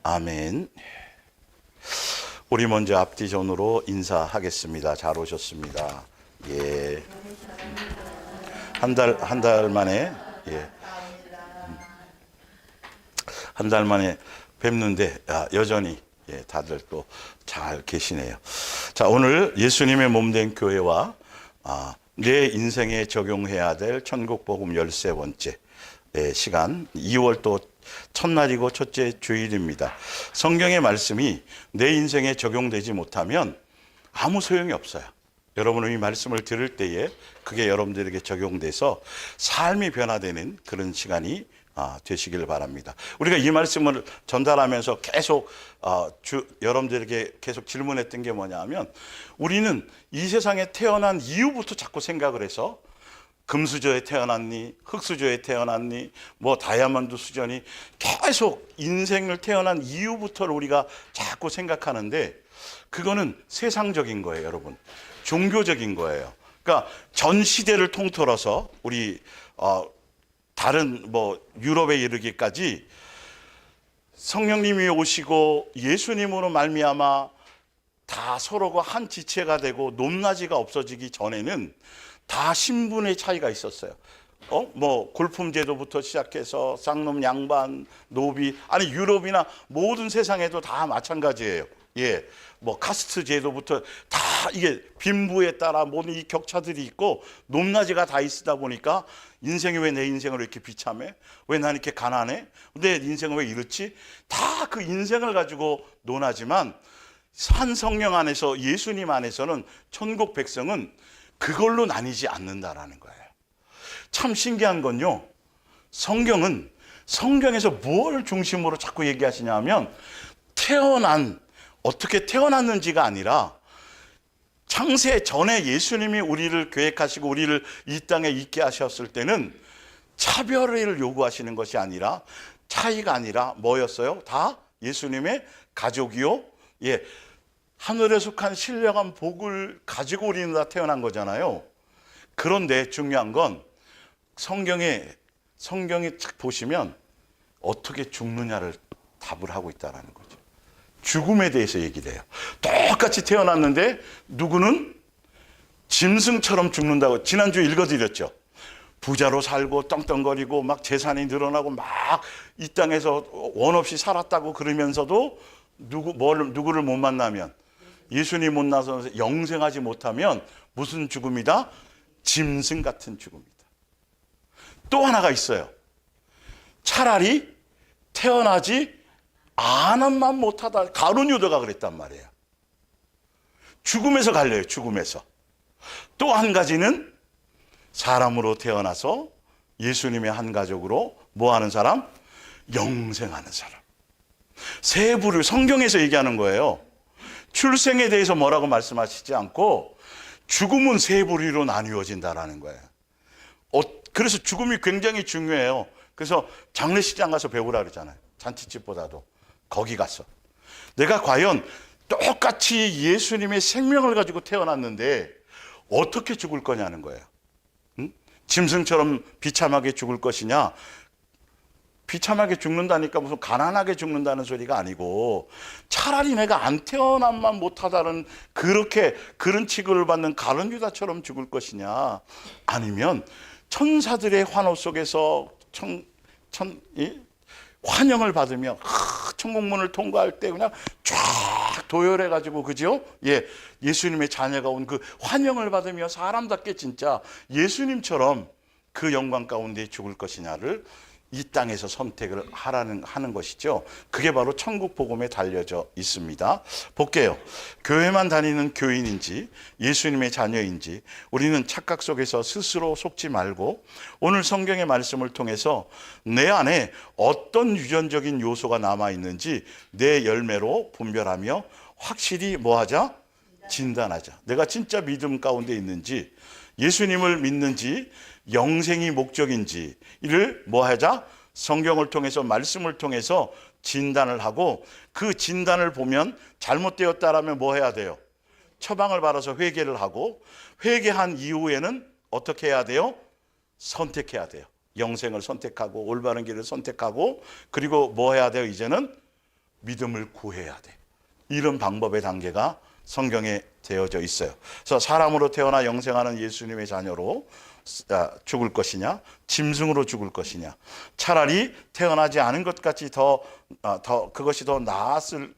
아멘. 우리 먼저 앞뒤전으로 인사하겠습니다. 잘 오셨습니다. 예. 한 달 만에, 예. 한 달 만에 뵙는데, 여전히, 예, 다들 또 잘 계시네요. 자, 오늘 예수님의 몸된 교회와, 내 인생에 적용해야 될 천국복음 13번째 시간, 2월 또 첫날이고 첫째 주일입니다. 성경의 말씀이 내 인생에 적용되지 못하면 아무 소용이 없어요. 여러분은 이 말씀을 들을 때에 그게 여러분들에게 적용돼서 삶이 변화되는 그런 시간이 되시길 바랍니다. 우리가 이 말씀을 전달하면서 계속 여러분들에게 계속 질문했던 게 뭐냐면, 우리는 이 세상에 태어난 이후부터 자꾸 생각을 해서 금수저에 태어났니, 흙수저에 태어났니, 뭐 다이아몬드 수저니, 계속 인생을 태어난 이후부터 우리가 자꾸 생각하는데, 그거는 세상적인 거예요, 여러분. 종교적인 거예요. 그러니까 전 시대를 통틀어서 우리 다른 뭐 유럽에 이르기까지 성령님이 오시고 예수님으로 말미암아 다 서로가 한 지체가 되고 높낮이가 없어지기 전에는 다 신분의 차이가 있었어요. 뭐 골품 제도부터 시작해서 쌍놈, 양반, 노비, 아니 유럽이나 모든 세상에도 다 마찬가지예요. 예, 뭐 카스트 제도부터 다 이게 빈부에 따라 모든 이 격차들이 있고 높낮이가 다 있다 보니까 인생이 왜 내 인생을 이렇게 비참해? 왜 난 이렇게 가난해? 내 인생은 왜 이렇지? 다 그 인생을 가지고 논하지만 한 성령 안에서, 예수님 안에서는 천국 백성은 그걸로 나뉘지 않는다라는 거예요. 참 신기한 건요, 성경에서 뭘 중심으로 자꾸 얘기하시냐면, 어떻게 태어났는지가 아니라 창세 전에 예수님이 우리를 계획하시고 우리를 이 땅에 있게 하셨을 때는 차별을 요구하시는 것이 아니라, 차이가 아니라 뭐였어요? 다 예수님의 가족이요, 예, 하늘에 속한 신령한 복을 가지고 우리는 다 태어난 거잖아요. 그런데 중요한 건 성경에 보시면 어떻게 죽느냐를 답을 하고 있다는 거죠. 죽음에 대해서 얘기를 해요. 똑같이 태어났는데 누구는 짐승처럼 죽는다고 지난주에 읽어드렸죠. 부자로 살고 떵떵거리고 막 재산이 늘어나고 막 이 땅에서 원 없이 살았다고 그러면서도 누구를 못 만나면, 예수님 못 나서서 영생하지 못하면 무슨 죽음이다? 짐승 같은 죽음이다. 또 하나가 있어요. 차라리 태어나지 않은만 못하다. 가룟 유다가 그랬단 말이에요. 죽음에서 갈려요. 죽음에서. 또 한 가지는 사람으로 태어나서 예수님의 한 가족으로 뭐 하는 사람? 영생하는 사람. 세 부를 성경에서 얘기하는 거예요. 출생에 대해서 뭐라고 말씀하시지 않고 죽음은 세 부류로 나뉘어진다라는 거예요. 그래서 죽음이 굉장히 중요해요. 그래서 장례식장 가서 배우라 그러잖아요. 잔치집보다도. 거기 가서 내가 과연 똑같이 예수님의 생명을 가지고 태어났는데 어떻게 죽을 거냐는 거예요. 응? 짐승처럼 비참하게 죽을 것이냐? 비참하게 죽는다니까 무슨 가난하게 죽는다는 소리가 아니고, 차라리 내가 안 태어난만 못하다는 그런 취급을 받는 가룟 유다처럼 죽을 것이냐, 아니면 천사들의 환호 속에서 환영을 받으며 천국문을 통과할 때 그냥 쫙 도열해 가지고, 그죠? 예, 예수님의 자녀가 온 그 환영을 받으며 사람답게 진짜 예수님처럼 그 영광 가운데 죽을 것이냐를 이 땅에서 선택을 하는 것이죠. 그게 바로 천국 복음에 달려져 있습니다. 볼게요. 교회만 다니는 교인인지 예수님의 자녀인지 우리는 착각 속에서 스스로 속지 말고, 오늘 성경의 말씀을 통해서 내 안에 어떤 유전적인 요소가 남아있는지 내 열매로 분별하며 확실히 뭐하자? 진단하자. 내가 진짜 믿음 가운데 있는지, 예수님을 믿는지, 영생이 목적인지 이를 뭐하자? 성경을 통해서, 말씀을 통해서 진단을 하고, 그 진단을 보면 잘못되었다라면 뭐 해야 돼요? 처방을 받아서 회개를 하고, 회개한 이후에는 어떻게 해야 돼요? 선택해야 돼요. 영생을 선택하고 올바른 길을 선택하고, 그리고 뭐 해야 돼요? 이제는 믿음을 구해야 돼. 이런 방법의 단계가 성경에 되어져 있어요. 그래서 사람으로 태어나 영생하는 예수님의 자녀로 죽을 것이냐, 짐승으로 죽을 것이냐, 차라리 태어나지 않은 것 같이 그것이 더 나았을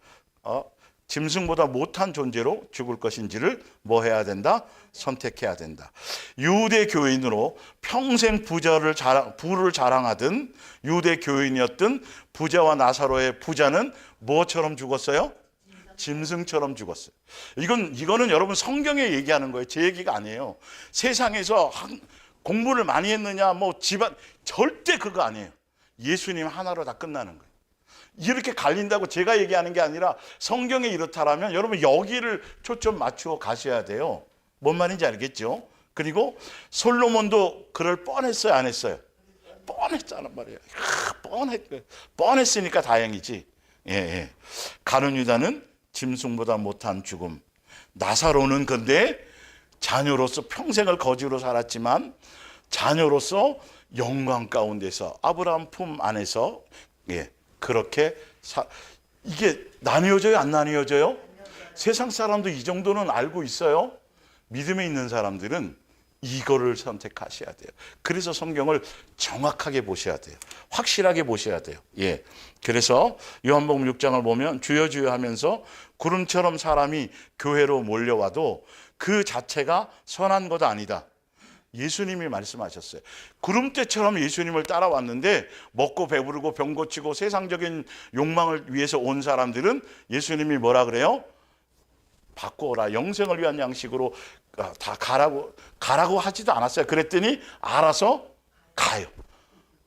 짐승보다 못한 존재로 죽을 것인지를 뭐 해야 된다? 선택해야 된다. 유대 교인으로 평생 부를 자랑하던 유대 교인이었던 부자와 나사로의 부자는 뭐처럼 죽었어요? 짐승처럼 죽었어요. 이거는 여러분 성경에 얘기하는 거예요. 제 얘기가 아니에요. 세상에서 공부를 많이 했느냐, 뭐 집안, 절대 그거 아니에요. 예수님 하나로 다 끝나는 거예요. 이렇게 갈린다고 제가 얘기하는 게 아니라 성경에 이렇다라면 여러분 여기를 초점 맞추어 가셔야 돼요. 뭔 말인지 알겠죠? 그리고 솔로몬도 그럴 뻔했어요, 안 했어요? 뻔했잖아 말이에요. 뻔했으니까 다행이지. 예. 가룟 유다는 짐승보다 못한 죽음. 나사로는 근데 자녀로서 평생을 거지로 살았지만 자녀로서 영광 가운데서 아브라함 품 안에서 그렇게 이게 나뉘어져요, 안 나뉘어져요? 세상 사람도 이 정도는 알고 있어요. 믿음에 있는 사람들은 이거를 선택하셔야 돼요. 그래서 성경을 정확하게 보셔야 돼요. 확실하게 보셔야 돼요. 예. 그래서 요한복음 6장을 보면 주여 주여 하면서 구름처럼 사람이 교회로 몰려와도 그 자체가 선한 것 아니다. 예수님이 말씀하셨어요. 구름대처럼 예수님을 따라왔는데 먹고 배부르고 병 고치고 세상적인 욕망을 위해서 온 사람들은 예수님이 뭐라 그래요? 바꾸어라. 영생을 위한 양식으로 다 가라고 하지도 않았어요. 그랬더니 알아서 가요.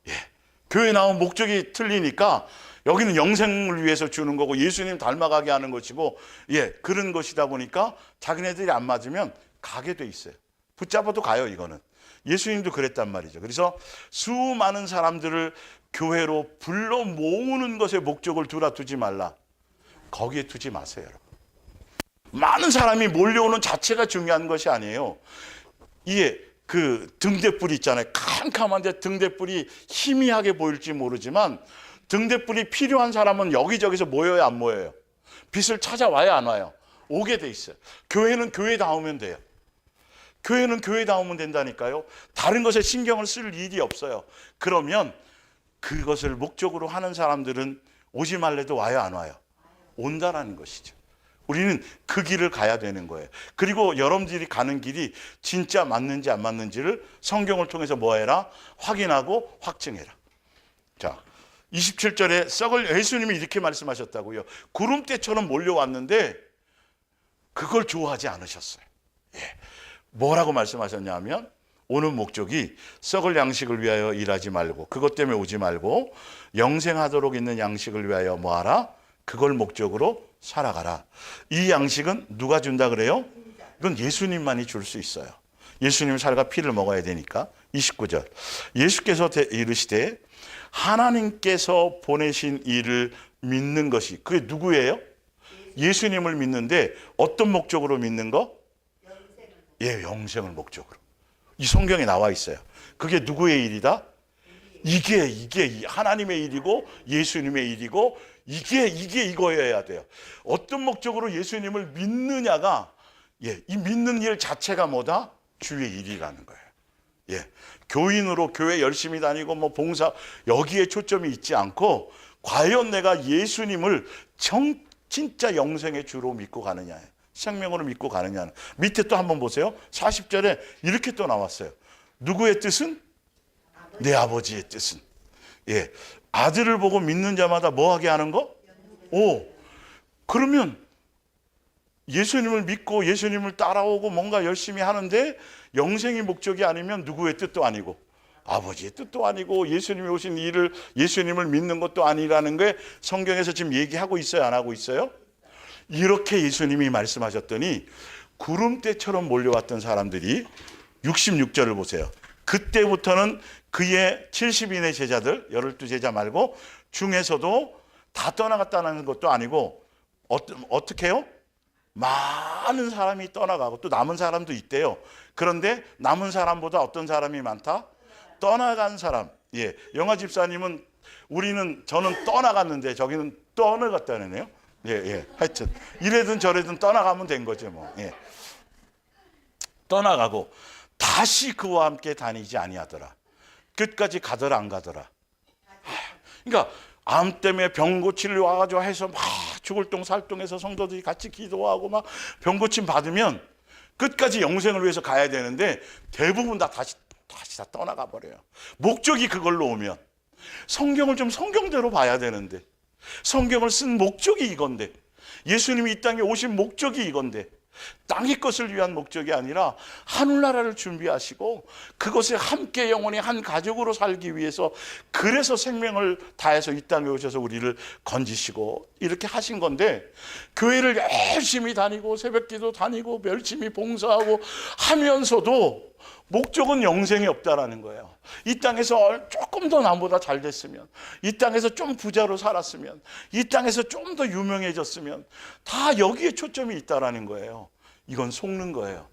예. 교회 나온 목적이 틀리니까 여기는 영생을 위해서 주는 거고 예수님 닮아가게 하는 것이고 그런 것이다 보니까 자기네들이 안 맞으면 가게 돼 있어요. 붙잡아도 가요. 이거는 예수님도 그랬단 말이죠. 그래서 수많은 사람들을 교회로 불러 모으는 것에 목적을 두지 말라. 거기에 두지 마세요, 여러분. 많은 사람이 몰려오는 자체가 중요한 것이 아니에요. 이게 그 등대불이 있잖아요. 캄캄한데 등대불이 희미하게 보일지 모르지만 등대불이 필요한 사람은 여기저기서 모여야 안 모여요? 빛을 찾아와야 안 와요? 오게 돼 있어요. 교회는 교회다우면 돼요. 교회는 교회다우면 된다니까요. 다른 것에 신경을 쓸 일이 없어요. 그러면 그것을 목적으로 하는 사람들은 오지 말래도 와요, 안 와요? 온다라는 것이죠. 우리는 그 길을 가야 되는 거예요. 그리고 여러분들이 가는 길이 진짜 맞는지 안 맞는지를 성경을 통해서 뭐 해라? 확인하고 확증해라. 자, 27절에 예수님이 이렇게 말씀하셨다고요. 구름대처럼 몰려왔는데 그걸 좋아하지 않으셨어요. 뭐라고 말씀하셨냐면 오는 목적이 썩을 양식을 위하여 일하지 말고 그것 때문에 오지 말고 영생하도록 있는 양식을 위하여 뭐하라? 그걸 목적으로 살아가라. 이 양식은 누가 준다 그래요? 이건 예수님만이 줄 수 있어요. 예수님 살과 피를 먹어야 되니까. 29절 예수께서 이르시되 하나님께서 보내신 이를 믿는 것이 그게 누구예요? 예수님을 믿는데 어떤 목적으로 믿는 거? 영생을 목적으로. 이 성경에 나와 있어요. 그게 누구의 일이다? 이게 하나님의 일이고 예수님의 일이고 이게 이거여야 돼요. 어떤 목적으로 예수님을 믿느냐가 이 믿는 일 자체가 뭐다? 주의 일이라는 거예요. 교인으로 교회 열심히 다니고 뭐 봉사 여기에 초점이 있지 않고 과연 내가 예수님을 진짜 영생의 주로 믿고 가느냐, 생명으로 믿고 가느냐. 밑에 또 한번 보세요. 40절에 이렇게 또 나왔어요. 누구의 뜻은? 내 아버지의 뜻은. 아들을 보고 믿는 자마다 뭐 하게 하는 거? 그러면 예수님을 믿고 예수님을 따라오고 뭔가 열심히 하는데 영생이 목적이 아니면 누구의 뜻도 아니고 아버지의 뜻도 아니고 예수님이 오신 일을 예수님을 믿는 것도 아니라는 게 성경에서 지금 얘기하고 있어요, 안 하고 있어요? 이렇게 예수님이 말씀하셨더니 구름대처럼 몰려왔던 사람들이 66절을 보세요. 그때부터는 그의 70인의 제자들 12제자 말고 중에서도 다 떠나갔다는 것도 아니고 어떻게 해요? 많은 사람이 떠나가고 또 남은 사람도 있대요. 그런데 남은 사람보다 어떤 사람이 많다? 떠나간 사람. 영화 집사님은 저는 떠나갔는데 저기는 떠나갔다네요. 예, 예. 하여튼 이래든 저래든 떠나가면 된 거죠, 뭐. 예. 떠나가고 다시 그와 함께 다니지 아니하더라. 끝까지 가더라 안 가더라. 그러니까 암 때문에 병 고치려 와가지고 해서 막 죽을 똥 살똥해서 성도들이 같이 기도하고 막 병 고침 받으면 끝까지 영생을 위해서 가야 되는데 대부분 다시 다 떠나가 버려요. 목적이 그걸로 오면 성경을 좀 성경대로 봐야 되는데, 성경을 쓴 목적이 이건데, 예수님이 이 땅에 오신 목적이 이건데, 땅의 것을 위한 목적이 아니라 하늘나라를 준비하시고 그것에 함께 영원히 한 가족으로 살기 위해서, 그래서 생명을 다해서 이 땅에 오셔서 우리를 건지시고 이렇게 하신 건데, 교회를 열심히 다니고 새벽기도 다니고 열심히 봉사하고 하면서도 목적은 영생이 없다라는 거예요. 이 땅에서 조금 더 남보다 잘 됐으면, 이 땅에서 좀 부자로 살았으면, 이 땅에서 좀 더 유명해졌으면, 다 여기에 초점이 있다라는 거예요. 이건 속는 거예요.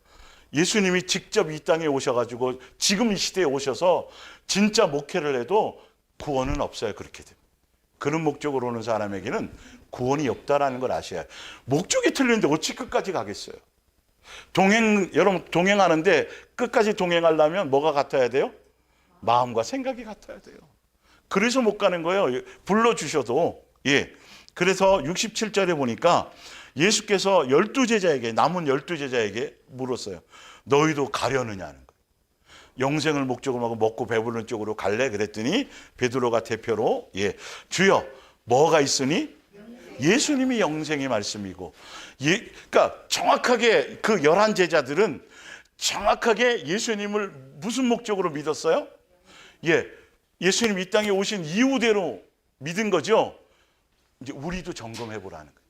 예수님이 직접 이 땅에 오셔가지고 지금 이 시대에 오셔서 진짜 목회를 해도 구원은 없어요. 그렇게 되면 그런 목적으로 오는 사람에게는 구원이 없다라는 걸 아셔야 해요. 목적이 틀린데 어찌 끝까지 가겠어요? 여러분 동행하는데 끝까지 동행하려면 뭐가 같아야 돼요? 마음과 생각이 같아야 돼요. 그래서 못 가는 거예요. 불러주셔도. 예. 그래서 67절에 보니까 예수께서 12제자에게, 남은 12제자에게 물었어요. 너희도 가려느냐는 거예요. 영생을 목적으로 하고 먹고 배부르는 쪽으로 갈래? 그랬더니 베드로가 대표로, 예, 주여 뭐가 있으니? 예수님이 영생의 말씀이고, 그러니까 정확하게 그 11제자들은 정확하게 예수님을 무슨 목적으로 믿었어요? 예, 예수님 이 땅에 오신 이유대로 믿은 거죠. 이제 우리도 점검해 보라는 거예요.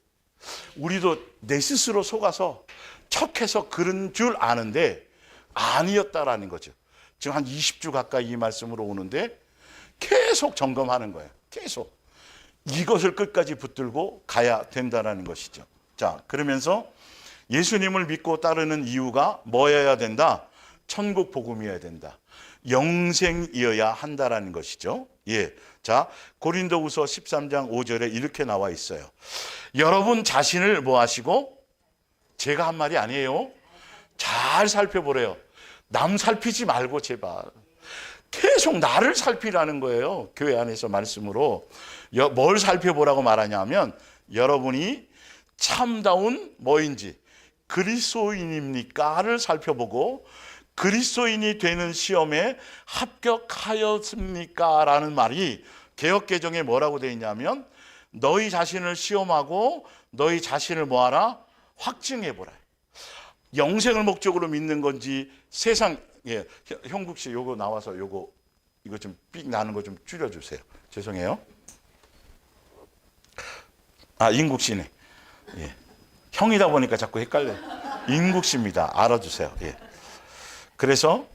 우리도 내 스스로 속아서 척해서 그런 줄 아는데 아니었다라는 거죠. 지금 한 20주 가까이 이 말씀으로 오는데 계속 점검하는 거예요. 계속. 이것을 끝까지 붙들고 가야 된다는 것이죠. 자, 그러면서 예수님을 믿고 따르는 이유가 뭐여야 된다? 천국 복음이어야 된다. 영생이어야 한다라는 것이죠. 예. 자, 고린도후서 13장 5절에 이렇게 나와 있어요. 여러분 자신을 뭐 하시고? 제가 한 말이 아니에요. 잘 살펴보래요. 남 살피지 말고 제발. 계속 나를 살피라는 거예요. 교회 안에서 말씀으로. 뭘 살펴보라고 말하냐면, 여러분이 참다운 뭐인지 그리스도인입니까를 살펴보고, 그리스도인이 되는 시험에 합격하였습니까? 라는 말이 개역개정에 뭐라고 되어 있냐면, 너희 자신을 시험하고 너희 자신을 뭐하라? 확증해보라. 영생을 목적으로 믿는 건지 세상, 예, 형국 씨 요거 나와서 이거 좀 삑 나는 거 좀 줄여주세요. 죄송해요. 아, 인국 씨네. 예. 형이다 보니까 자꾸 헷갈려요. 인국 씨입니다. 알아주세요. 예. 그래서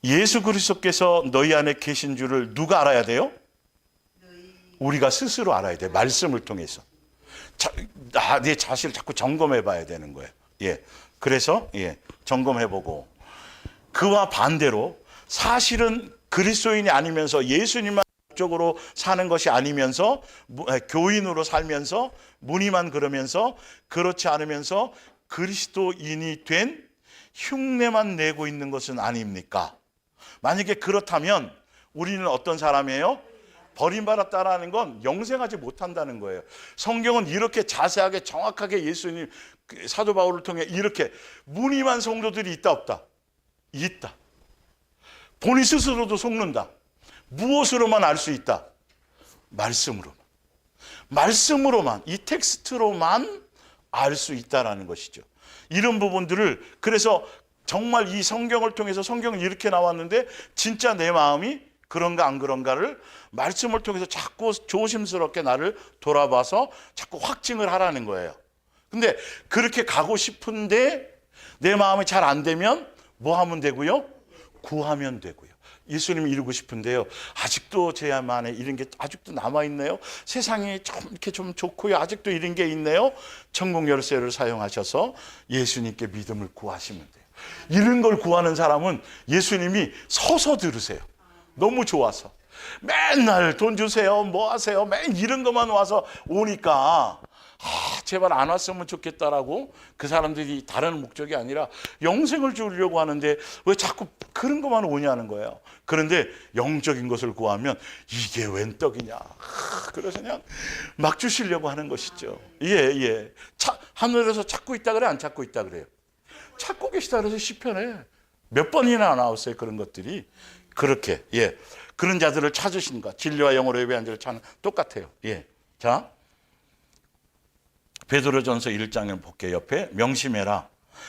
예수 그리스도께서 너희 안에 계신 줄을 누가 알아야 돼요? 우리가 스스로 알아야 돼. 말씀을 통해서. 내 자신을 자꾸 점검해 봐야 되는 거예요. 예. 그래서 예, 점검해 보고, 그와 반대로 사실은 그리스도인이 아니면서 예수님만 목적으로 사는 것이 아니면서 교인으로 살면서 무늬만 그러면서 그렇지 않으면서 그리스도인이 된 흉내만 내고 있는 것은 아닙니까? 만약에 그렇다면 우리는 어떤 사람이에요? 버림받았다라는 건 영생하지 못한다는 거예요. 성경은 이렇게 자세하게 정확하게 예수님, 사도 바울을 통해 이렇게 무늬만 성도들이 있다 없다? 있다. 본인 스스로도 속는다. 무엇으로만 알 수 있다? 말씀으로만. 말씀으로만, 이 텍스트로만 알 수 있다라는 것이죠. 이런 부분들을, 그래서 정말 이 성경을 통해서, 성경은 이렇게 나왔는데 진짜 내 마음이 그런가 안 그런가를 말씀을 통해서 자꾸 조심스럽게 나를 돌아봐서 자꾸 확증을 하라는 거예요. 근데 그렇게 가고 싶은데 내 마음이 잘 안 되면 뭐 하면 되고요? 구하면 되고요. 예수님이 이루고 싶은데요, 아직도 제 안에 이런 게 아직도 남아있네요. 세상이 좀 이렇게 좀 좋고요, 아직도 이런 게 있네요. 천국 열쇠를 사용하셔서 예수님께 믿음을 구하시면 돼요. 이런 걸 구하는 사람은 예수님이 서서 들으세요. 너무 좋아서. 맨날 돈 주세요, 뭐 하세요, 맨 이런 것만 와서 오니까 제발 안 왔으면 좋겠다라고 그 사람들이 다른 목적이 아니라 영생을 주려고 하는데 왜 자꾸 그런 것만 오냐는 거예요. 그런데 영적인 것을 구하면 이게 웬 떡이냐. 그래서 그냥 막 주시려고 하는 것이죠. 예. 하늘에서 찾고 있다 그래, 안 찾고 있다 그래요? 찾고 계시다 그래서 시편에 몇 번이나 나왔어요. 그런 것들이. 그렇게 그런 자들을 찾으신가. 진리와 영으로 예배한 자를 찾는 똑같아요. 자, 베드로전서 1장에 볼게요. 옆에 명심해라.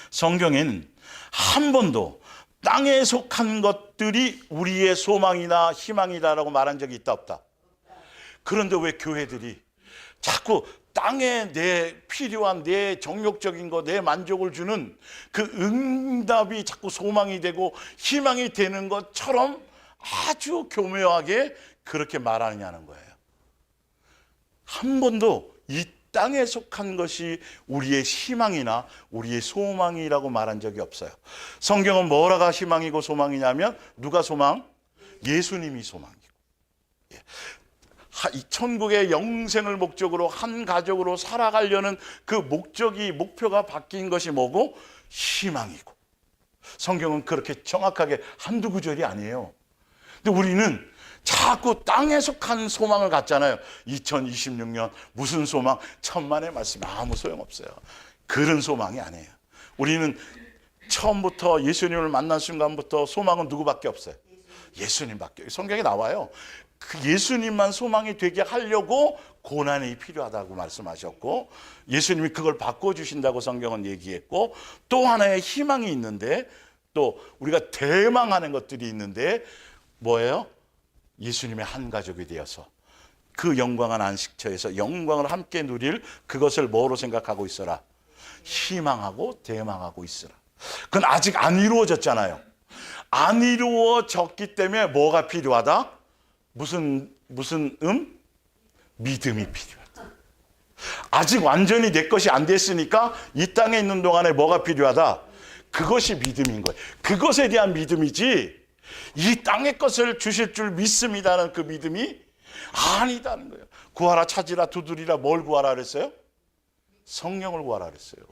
성경엔 한 번도 땅에 속한 것들이 우리의 소망이나 희망이다라고 말한 적이 있다 없다? 그런데 왜 교회들이 자꾸 땅에 내 필요한 내 정욕적인 거, 내 만족을 주는 그 응답이 자꾸 소망이 되고 희망이 되는 것처럼 아주 교묘하게 그렇게 말하느냐는 거예요. 한 번도 이 땅에 속한 것이 우리의 희망이나 우리의 소망이라고 말한 적이 없어요. 성경은 뭐라가 희망이고 소망이냐면 누가 소망? 예수님이 소망이고. 천국의 영생을 목적으로 한 가족으로 살아가려는 그 목표가 바뀐 것이 뭐고? 희망이고. 성경은 그렇게 정확하게 한두 구절이 아니에요. 근데 우리는 자꾸 땅에 속한 소망을 갖잖아요. 2026년 무슨 소망? 천만의 말씀 아무 소용없어요. 그런 소망이 아니에요. 우리는 처음부터 예수님을 만난 순간부터 소망은 누구밖에 없어요? 예수님밖에. 성경에 나와요. 그 예수님만 소망이 되게 하려고 고난이 필요하다고 말씀하셨고 예수님이 그걸 바꿔주신다고 성경은 얘기했고 또 하나의 희망이 있는데 또 우리가 대망하는 것들이 있는데 뭐예요? 예수님의 한 가족이 되어서 그 영광한 안식처에서 영광을 함께 누릴 그것을 뭐로 생각하고 있어라? 희망하고 대망하고 있으라. 그건 아직 안 이루어졌잖아요. 안 이루어졌기 때문에 뭐가 필요하다? 무슨 믿음이 필요하다. 아직 완전히 내 것이 안 됐으니까 이 땅에 있는 동안에 뭐가 필요하다? 그것이 믿음인 거예요. 그것에 대한 믿음이지 이 땅의 것을 주실 줄 믿습니다는 그 믿음이 아니다는 거예요. 구하라 찾으라 두드리라 뭘 구하라 그랬어요? 성령을 구하라 그랬어요.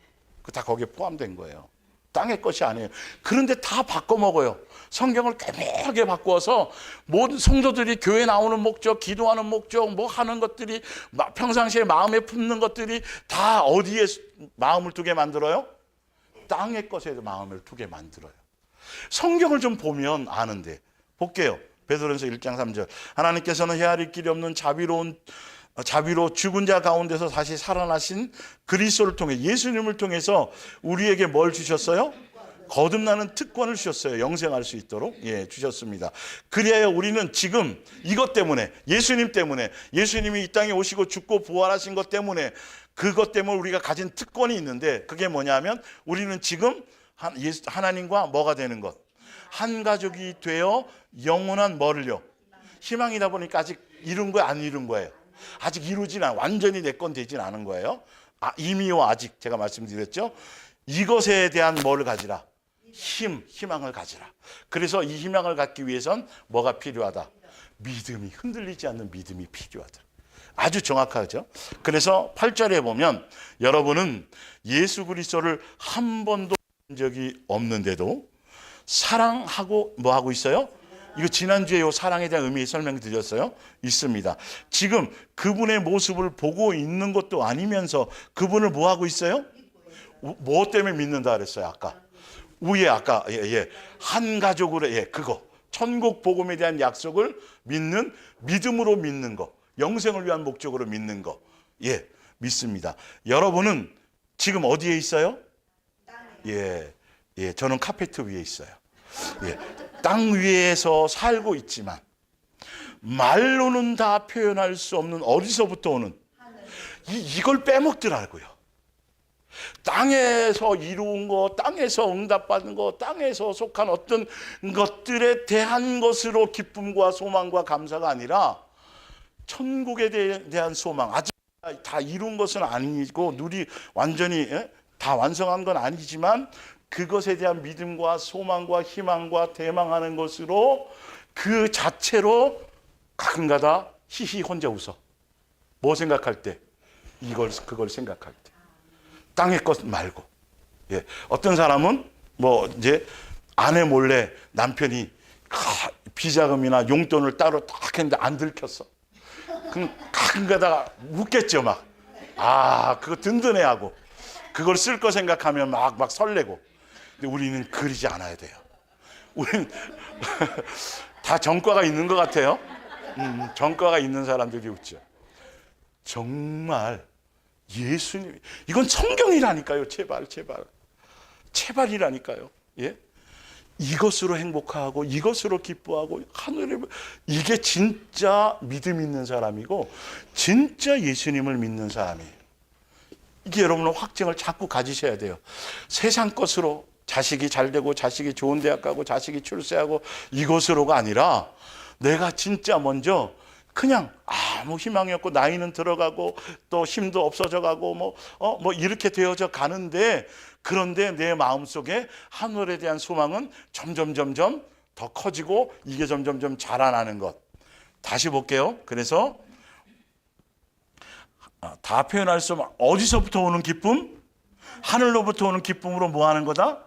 그 다 거기에 포함된 거예요. 땅의 것이 아니에요. 그런데 다 바꿔먹어요. 성경을 교묘하게 바꾸어서 모든 성도들이 교회 나오는 목적, 기도하는 목적, 뭐 하는 것들이 평상시에 마음에 품는 것들이 다 어디에 마음을 두게 만들어요? 땅의 것에 마음을 두게 만들어요. 성경을 좀 보면 아는데 볼게요. 베드로전서 1장 3절 하나님께서는 헤아릴 길이 없는 자비로 죽은 자 가운데서 다시 살아나신 그리스도를 통해 예수님을 통해서 우리에게 뭘 주셨어요? 거듭나는 특권을 주셨어요. 영생할 수 있도록 주셨습니다. 그래야 우리는 지금 이것 때문에 예수님 때문에 예수님이 이 땅에 오시고 죽고 부활하신 것 때문에 그것 때문에 우리가 가진 특권이 있는데 그게 뭐냐면 우리는 지금 하나님과 뭐가 되는 것? 한 가족이 되어 영원한 뭐를요? 희망이다 보니까 아직 이룬 거예요? 안 이룬 거예요? 아직 이루진 완전히 내 건 되진 않은 거예요. 이미와 아직 제가 말씀드렸죠. 이것에 대한 뭐를 가지라? 희망을 가지라. 그래서 이 희망을 갖기 위해선 뭐가 필요하다? 믿음이 흔들리지 않는 믿음이 필요하다. 아주 정확하죠. 그래서 8절에 보면 여러분은 예수 그리스도를 한 번도 본 적이 없는데도 사랑하고 뭐 하고 있어요? 이거 지난주에 이 사랑에 대한 의미 설명드렸어요. 있습니다. 지금 그분의 모습을 보고 있는 것도 아니면서 그분을 뭐 하고 있어요? 뭐 때문에 믿는다 그랬어요? 아까 위에 아까 한 가족으로 그거 천국 복음에 대한 약속을 믿는 믿음으로 믿는 거 영생을 위한 목적으로 믿는 거 믿습니다. 여러분은 지금 어디에 있어요? 저는 카페트 위에 있어요. 땅 위에서 살고 있지만 말로는 다 표현할 수 없는 어디서부터 오는 이걸 빼먹더라고요. 땅에서 이루은 거, 땅에서 응답받은 거, 땅에서 속한 어떤 것들에 대한 것으로 기쁨과 소망과 감사가 아니라 천국에 대한 소망, 아직 다 이룬 것은 아니고 완전히 다 완성한 건 아니지만 그것에 대한 믿음과 소망과 희망과 대망하는 것으로 그 자체로 가끔가다 히히 혼자 웃어. 뭐 생각할 때? 그걸 생각할 때. 땅의 것 말고. 예. 어떤 사람은 뭐 이제 아내 몰래 남편이 비자금이나 용돈을 따로 딱 했는데 안 들켰어. 그럼 가끔가다 웃겠죠, 막. 그거 든든해하고. 그걸 쓸 거 생각하면 막 설레고. 근데 우리는 그러지 않아야 돼요. 우리는 다 전과가 있는 것 같아요. 전과가 있는 사람들이 웃죠. 정말 예수님, 이건 성경이라니까요. 제발이라니까요. 예? 이것으로 행복하고 이것으로 기뻐하고 하늘에, 이게 진짜 믿음 있는 사람이고 진짜 예수님을 믿는 사람이에요. 이게 여러분은 확증을 자꾸 가지셔야 돼요. 세상 것으로 자식이 잘 되고 자식이 좋은 대학 가고 자식이 출세하고 이것으로가 아니라 내가 진짜 먼저 그냥 아무 희망이 없고 나이는 들어가고 또 힘도 없어져 가고 뭐 이렇게 되어져 가는데, 그런데 내 마음속에 하늘에 대한 소망은 점점 더 커지고 이게 점점 자라나는 것. 다시 볼게요. 그래서 다 표현할 수 없는, 어디서부터 오는 기쁨? 하늘로부터 오는 기쁨으로 뭐 하는 거다?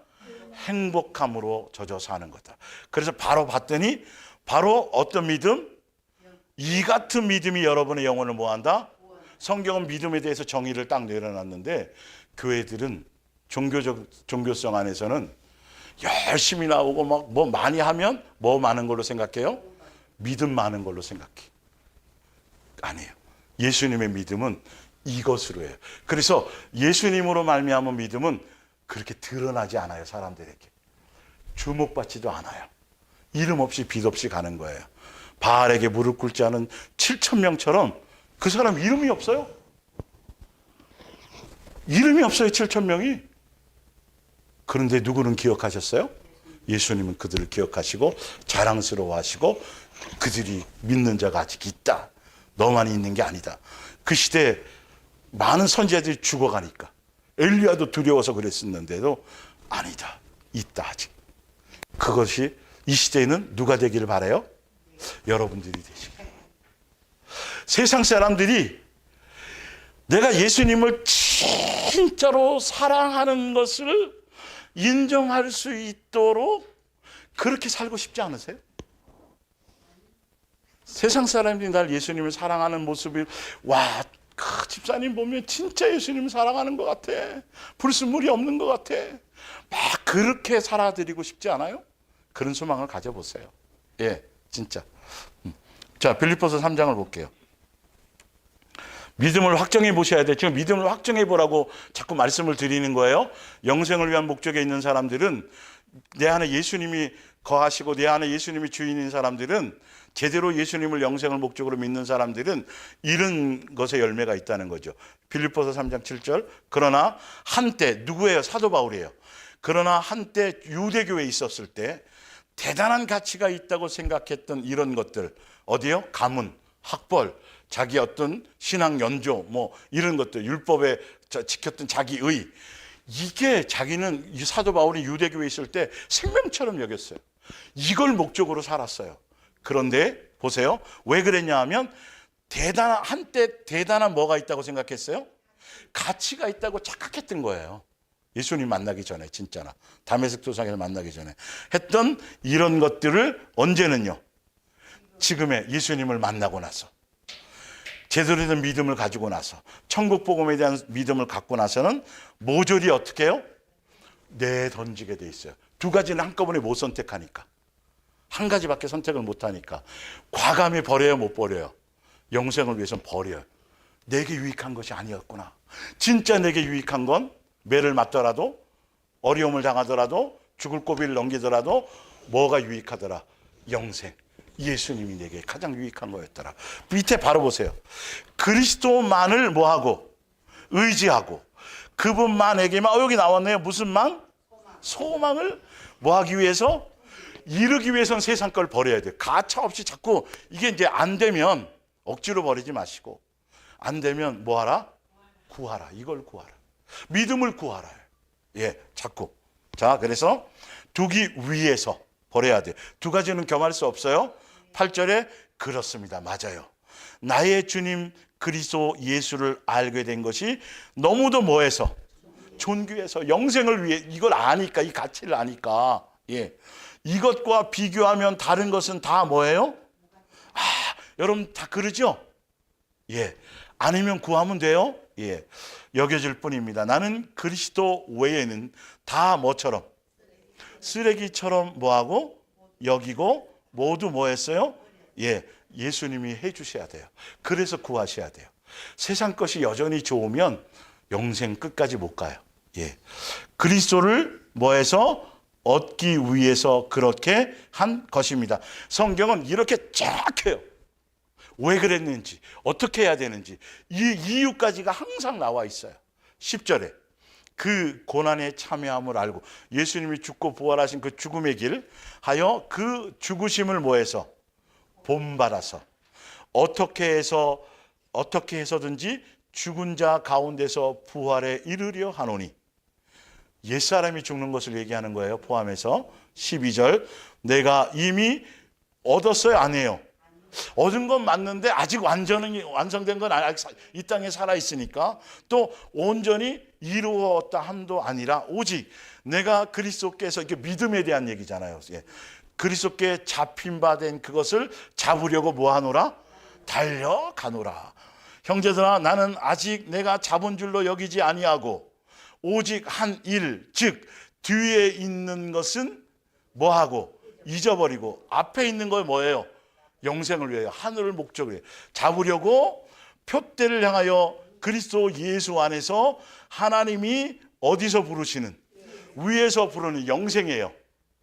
행복함으로 젖어 사는 거다. 그래서 바로 봤더니 바로 어떤 믿음? 이 같은 믿음이 여러분의 영혼을 뭐 한다? 성경은 믿음에 대해서 정의를 딱 내려놨는데 교회들은 종교성 안에서는 열심히 나오고 막 뭐 많이 하면 뭐 많은 걸로 생각해요? 믿음 많은 걸로 생각해. 아니에요. 예수님의 믿음은 이것으로 해요. 그래서 예수님으로 말미암은 믿음은 그렇게 드러나지 않아요. 사람들에게 주목받지도 않아요. 이름 없이 빛 없이 가는 거예요. 바알에게 무릎 꿇지 않은 7,000명처럼 그 사람 이름이 없어요. 이름이 없어요. 7,000명이. 그런데 누구는 기억하셨어요? 예수님은 그들을 기억하시고 자랑스러워하시고 그들이 믿는 자가 아직 있다. 너만 있는 게 아니다. 그 시대에 많은 선지자들이 죽어가니까 엘리야도 두려워서 그랬었는데도 아니다. 있다 아직. 그것이 이 시대에는 누가 되기를 바라요? 여러분들이 되시길. 세상 사람들이 내가 예수님을 진짜로 사랑하는 것을 인정할 수 있도록 그렇게 살고 싶지 않으세요? 세상 사람들이 날 예수님을 사랑하는 모습이, 와, 그 집사님 보면 진짜 예수님을 사랑하는 것 같아. 불순물이 없는 것 같아. 막 그렇게 살아드리고 싶지 않아요? 그런 소망을 가져보세요. 예, 진짜. 자, 빌립보서 3장을 볼게요. 믿음을 확정해 보셔야 돼요. 지금 믿음을 확정해 보라고 자꾸 말씀을 드리는 거예요. 영생을 위한 목적에 있는 사람들은, 내 안에 예수님이 거하시고 내 안에 예수님이 주인인 사람들은, 제대로 예수님을 영생을 목적으로 믿는 사람들은 이런 것에 열매가 있다는 거죠. 빌립보서 3장 7절. 그러나 한때, 누구예요? 사도 바울이에요. 그러나 한때 유대교에 있었을 때 대단한 가치가 있다고 생각했던 이런 것들, 어디요? 가문, 학벌, 자기 어떤 신앙 연조, 뭐 이런 것들, 율법에 지켰던 자기의, 이게 자기는, 이 사도 바울이 유대교에 있을 때 생명처럼 여겼어요. 이걸 목적으로 살았어요. 그런데 보세요. 왜 그랬냐 하면 한때 대단한 뭐가 있다고 생각했어요? 가치가 있다고 착각했던 거예요. 예수님 만나기 전에, 진짜나 다메섹 도상에서 만나기 전에 했던 이런 것들을 언제는요? 지금의 예수님을 만나고 나서, 제대로 된 믿음을 가지고 나서, 천국 복음에 대한 믿음을 갖고 나서는 모조리 어떻게 해요? 내던지게 돼 있어요. 두 가지는 한꺼번에 못 선택하니까. 한 가지밖에 선택을 못 하니까. 과감히 버려요, 못 버려요? 영생을 위해서는 버려요. 내게 유익한 것이 아니었구나. 진짜 내게 유익한 건 매를 맞더라도, 어려움을 당하더라도, 죽을 고비를 넘기더라도 뭐가 유익하더라? 영생. 예수님이 내게 가장 유익한 거였더라. 밑에 바로 보세요. 그리스도만을 뭐하고? 의지하고 그분만에게만, 여기 나왔네요. 무슨 망? 소망을 뭐하기 위해서? 이루기 위해서는 세상 걸 버려야 돼요. 가차 없이 자꾸, 이게 이제 안 되면 억지로 버리지 마시고, 안 되면 뭐하라? 구하라. 이걸 구하라. 믿음을 구하라. 예, 자꾸. 자, 그래서 두기 위해서 버려야 돼요. 두 가지는 겸할 수 없어요. 8절에 그렇습니다. 맞아요. 나의 주님 그리스도 예수를 알게 된 것이 너무도 뭐해서 존귀해서 영생을 위해 이걸 아니까 이 가치를 아니까 이것과 비교하면 다른 것은 다 뭐예요? 여러분 다 그러죠? 아니면 구하면 돼요? 여겨질 뿐입니다. 나는 그리스도 외에는 다 뭐처럼 쓰레기처럼 뭐하고 여기고 모두 뭐 했어요? 예수님이 해주셔야 돼요. 그래서 구하셔야 돼요. 세상 것이 여전히 좋으면 영생 끝까지 못 가요. 그리스도를 뭐해서 얻기 위해서 그렇게 한 것입니다. 성경은 이렇게 쫙 해요. 왜 그랬는지, 어떻게 해야 되는지 이 이유까지가 항상 나와 있어요. 10절에 그 고난에 참여함을 알고 예수님이 죽고 부활하신 그 죽음의 길 하여 그 죽으심을 뭐해서 본받아서 어떻게 해서든지 죽은 자 가운데서 부활에 이르려 하노니. 옛사람이 죽는 것을 얘기하는 거예요. 포함해서 12절 내가 이미 얻었어요? 안 해요? 얻은 건 맞는데 아직 완성된 건 아직 이 땅에 살아있으니까 또 온전히 이루었다 함도 아니라 오직 내가 그리스도께서, 이게 믿음에 대한 얘기잖아요. 그리스도께 잡힌 바 된 그것을 잡으려고 뭐하노라? 달려가노라. 형제들아 나는 아직 내가 잡은 줄로 여기지 아니하고 오직 한 일, 즉 뒤에 있는 것은 뭐하고 잊어버리고 앞에 있는 건 뭐예요? 영생을 위하여 하늘을 목적으로 잡으려고 표대를 향하여 그리스도 예수 안에서 하나님이 어디서 부르시는? 위에서 부르는 영생이에요.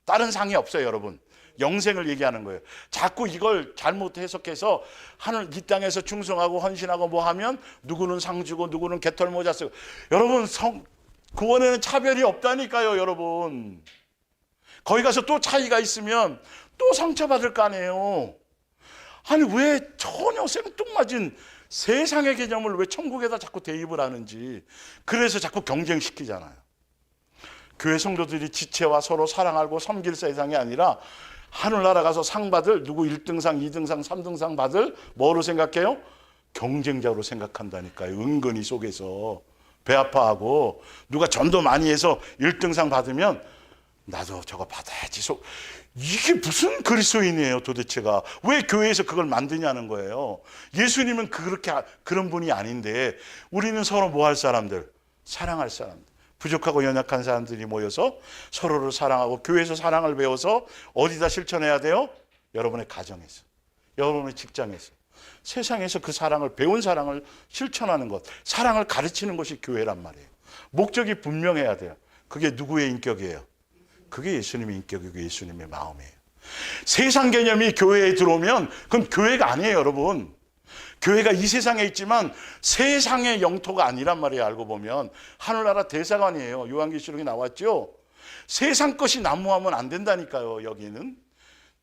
다른 상이 없어요, 여러분. 영생을 얘기하는 거예요. 자꾸 이걸 잘못 해석해서 하늘 이 땅에서 충성하고 헌신하고 뭐 하면 누구는 상 주고 누구는 개털 모자 쓰고. 여러분 구원에는 차별이 없다니까요, 여러분. 거기 가서 또 차이가 있으면 또 상처받을 거 아니에요. 아니 왜 전혀 생뚱맞은 세상의 개념을 왜 천국에다 자꾸 대입을 하는지. 그래서 자꾸 경쟁시키잖아요. 교회 성도들이 지체와 서로 사랑하고 섬길 세상이 아니라 하늘나라 가서 상 받을 누구 1등상, 2등상, 3등상 받을 뭐로 생각해요? 경쟁자로 생각한다니까요. 은근히 속에서 배 아파하고 누가 전도 많이 해서 1등상 받으면 나도 저거 받아야지. 이게 무슨 그리스도인이에요 도대체가. 왜 교회에서 그걸 만드냐는 거예요. 예수님은 그런 분이 아닌데 우리는 서로 뭐 할 사람들? 사랑할 사람들. 부족하고 연약한 사람들이 모여서 서로를 사랑하고 교회에서 사랑을 배워서 어디다 실천해야 돼요? 여러분의 가정에서, 여러분의 직장에서, 세상에서 그 사랑을, 배운 사랑을 실천하는 것, 사랑을 가르치는 것이 교회란 말이에요. 목적이 분명해야 돼요. 그게 누구의 인격이에요? 그게 예수님의 인격이고 예수님의 마음이에요. 세상 개념이 교회에 들어오면 그건 교회가 아니에요, 여러분. 교회가 이 세상에 있지만 세상의 영토가 아니란 말이에요. 알고 보면 하늘나라 대사관이에요. 요한계시록에 나왔죠. 세상 것이 난무하면 안 된다니까요. 여기는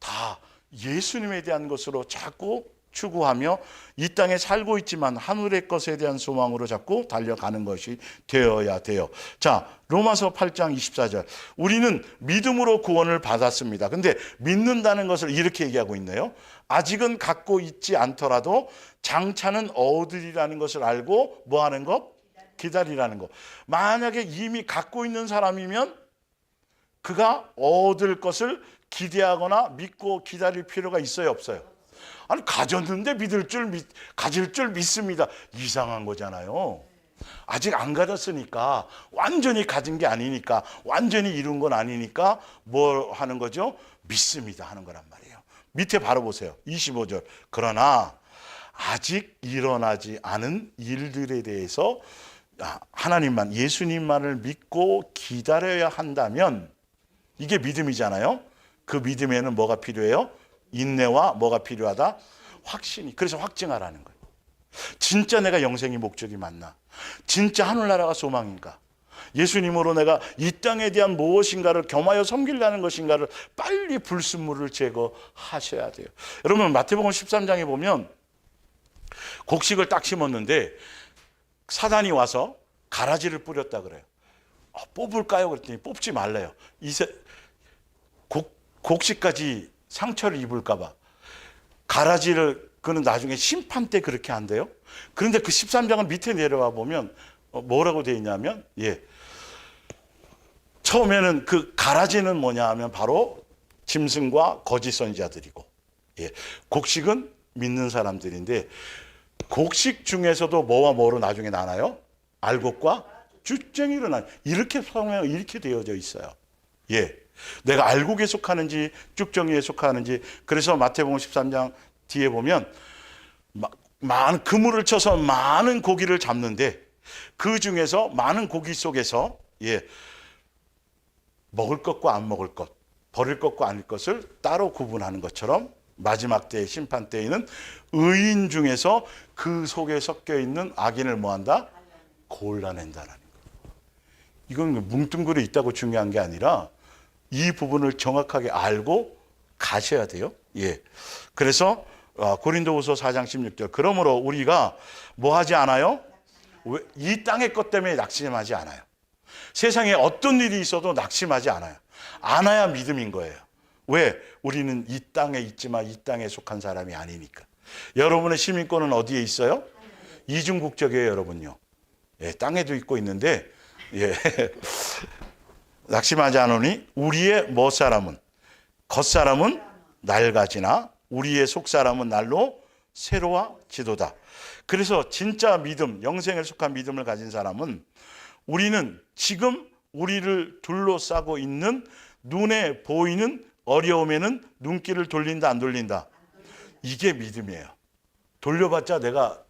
다 예수님에 대한 것으로 자꾸 추구하며 이 땅에 살고 있지만 하늘의 것에 대한 소망으로 자꾸 달려가는 것이 되어야 돼요. 자, 로마서 8장 24절. 우리는 믿음으로 구원을 받았습니다. 근데 믿는다는 것을 이렇게 얘기하고 있네요. 아직은 갖고 있지 않더라도 장차는 얻으리라는 것을 알고 뭐 하는 것? 기다리라는 것. 만약에 이미 갖고 있는 사람이면 그가 얻을 것을 기대하거나 믿고 기다릴 필요가 있어요, 없어요? 아니 가졌는데 가질 줄 믿습니다. 이상한 거잖아요. 아직 안 가졌으니까, 완전히 가진 게 아니니까, 완전히 이룬 건 아니니까 뭘 하는 거죠? 믿습니다 하는 거란 말이에요. 밑에 바로 보세요. 25절. 그러나 아직 일어나지 않은 일들에 대해서 하나님만, 예수님만을 믿고 기다려야 한다면, 이게 믿음이잖아요. 그 믿음에는 뭐가 필요해요? 인내와 뭐가 필요하다? 확신이. 그래서 확증하라는 거예요. 진짜 내가 영생이 목적이 맞나? 진짜 하늘나라가 소망인가? 예수님으로 내가 이 땅에 대한 무엇인가를 겸하여 섬기려는 것인가를 빨리 불순물을 제거하셔야 돼요. 여러분 마태복음 13장에 보면 곡식을 딱 심었는데 사단이 와서 가라지를 뿌렸다 그래요. 뽑을까요? 그랬더니 뽑지 말래요. 곡식까지 상처를 입을까 봐. 가라지를 그는 나중에 심판 때 그렇게 한대요. 그런데 그 13장을 밑에 내려와 보면 뭐라고 되어 있냐면 처음에는 그 가라지는 뭐냐 하면 바로 짐승과 거짓 선지자들이고 곡식은 믿는 사람들인데 곡식 중에서도 뭐와 뭐로 나중에 나눠요? 알곡과 쭉쟁이로 나눠요. 이렇게 성경에 이렇게 되어져 있어요. 내가 알곡에 속하는지 쭉정이에 속하는지. 그래서 마태복음 13장 뒤에 보면 많은 그물을 쳐서 많은 고기를 잡는데 그 중에서 많은 고기 속에서 먹을 것과 안 먹을 것, 버릴 것과 아닐 것을 따로 구분하는 것처럼 마지막 때의 심판 때에는 의인 중에서 그 속에 섞여 있는 악인을 뭐한다? 골라낸다는 거. 이건 뭉뚱그려 있다고 중요한 게 아니라 이 부분을 정확하게 알고 가셔야 돼요. 그래서 고린도후서 4장 16절. 그러므로 우리가 뭐 하지 않아요? 이 땅의 것 때문에 낙심하지 않아요. 세상에 어떤 일이 있어도 낙심하지 않아요. 안아야 믿음인 거예요. 왜? 우리는 이 땅에 있지만 이 땅에 속한 사람이 아니니까. 여러분의 시민권은 어디에 있어요? 이중국적이에요, 여러분요. 땅에도 있고 있는데 낙심하지 않으니 우리의 못사람은 겉사람은 낡아지나 우리의 속사람은 날로 새로워지도다. 그래서 진짜 믿음, 영생에 속한 믿음을 가진 사람은 우리는 지금 우리를 둘러싸고 있는 눈에 보이는 어려움에는 눈길을 돌린다 안 돌린다? 이게 믿음이에요. 돌려봤자 내가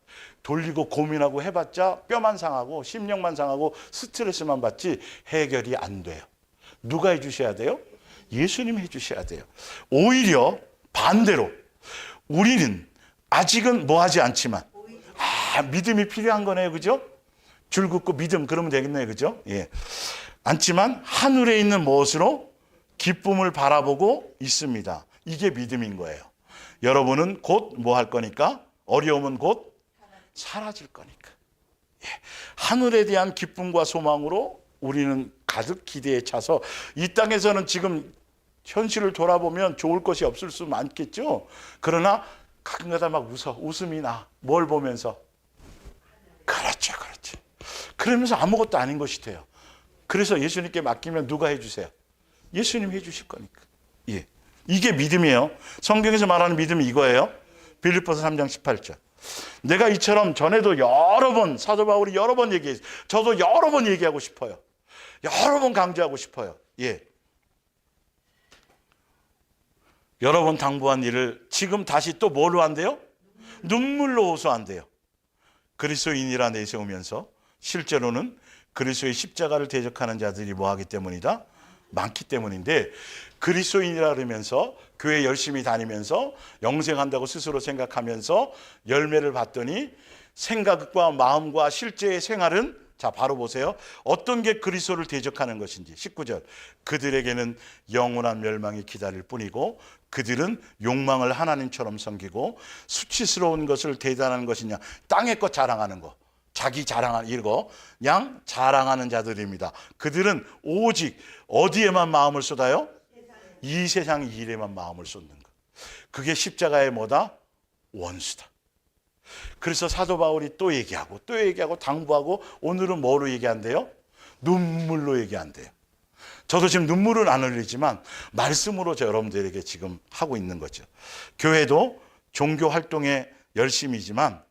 돌리고 고민하고 해봤자 뼈만 상하고 심령만 상하고 스트레스만 받지 해결이 안 돼요. 누가 해주셔야 돼요? 예수님이 해주셔야 돼요. 오히려 반대로 우리는 아직은 뭐 하지 않지만 믿음이 필요한 거네요. 그죠? 줄 긋고 믿음 그러면 되겠네요. 그죠? 않지만 하늘에 있는 무엇으로 기쁨을 바라보고 있습니다. 이게 믿음인 거예요. 여러분은 곧 뭐 할 거니까? 어려움은 곧 사라질 거니까. 하늘에 대한 기쁨과 소망으로 우리는 가득 기대에 차서 이 땅에서는 지금 현실을 돌아보면 좋을 것이 없을 수 많겠죠. 그러나 가끔가다 막 웃음이 나. 뭘 보면서? 그렇죠. 그러면서 아무것도 아닌 것이 돼요. 그래서 예수님께 맡기면 누가 해주세요? 예수님이 해주실 거니까. 이게 믿음이에요. 성경에서 말하는 믿음이 이거예요. 빌립보서 3장 18절. 내가 이처럼 전에도 여러 번 사도 바울이 여러 번 얘기했어요. 저도 여러 번 얘기하고 싶어요. 여러 번 강조하고 싶어요. 여러 번 당부한 일을 지금 다시 또 뭘로 한대요? 눈물로 호소한대요. 그리스도인이라 내세우면서 실제로는 그리스도의 십자가를 대적하는 자들이 뭐하기 때문이다? 많기 때문인데 그리스도인이라 그러면서 교회 열심히 다니면서 영생한다고 스스로 생각하면서 열매를 봤더니 생각과 마음과 실제의 생활은 자 바로 보세요. 어떤 게 그리스도를 대적하는 것인지 19절. 그들에게는 영원한 멸망이 기다릴 뿐이고 그들은 욕망을 하나님처럼 섬기고 수치스러운 것을 대단한 것이냐. 땅의 것 자랑하는 거. 자기 자랑하는 이거 그냥 자랑하는 자들입니다. 그들은 오직 어디에만 마음을 쏟아요? 이 세상 일에만 마음을 쏟는 것. 그게 십자가의 뭐다? 원수다. 그래서 사도 바울이 또 얘기하고 당부하고 오늘은 뭐로 얘기한대요? 눈물로 얘기한대요. 저도 지금 눈물은 안 흘리지만 말씀으로 저 여러분들에게 지금 하고 있는 거죠. 교회도 종교 활동에 열심이지만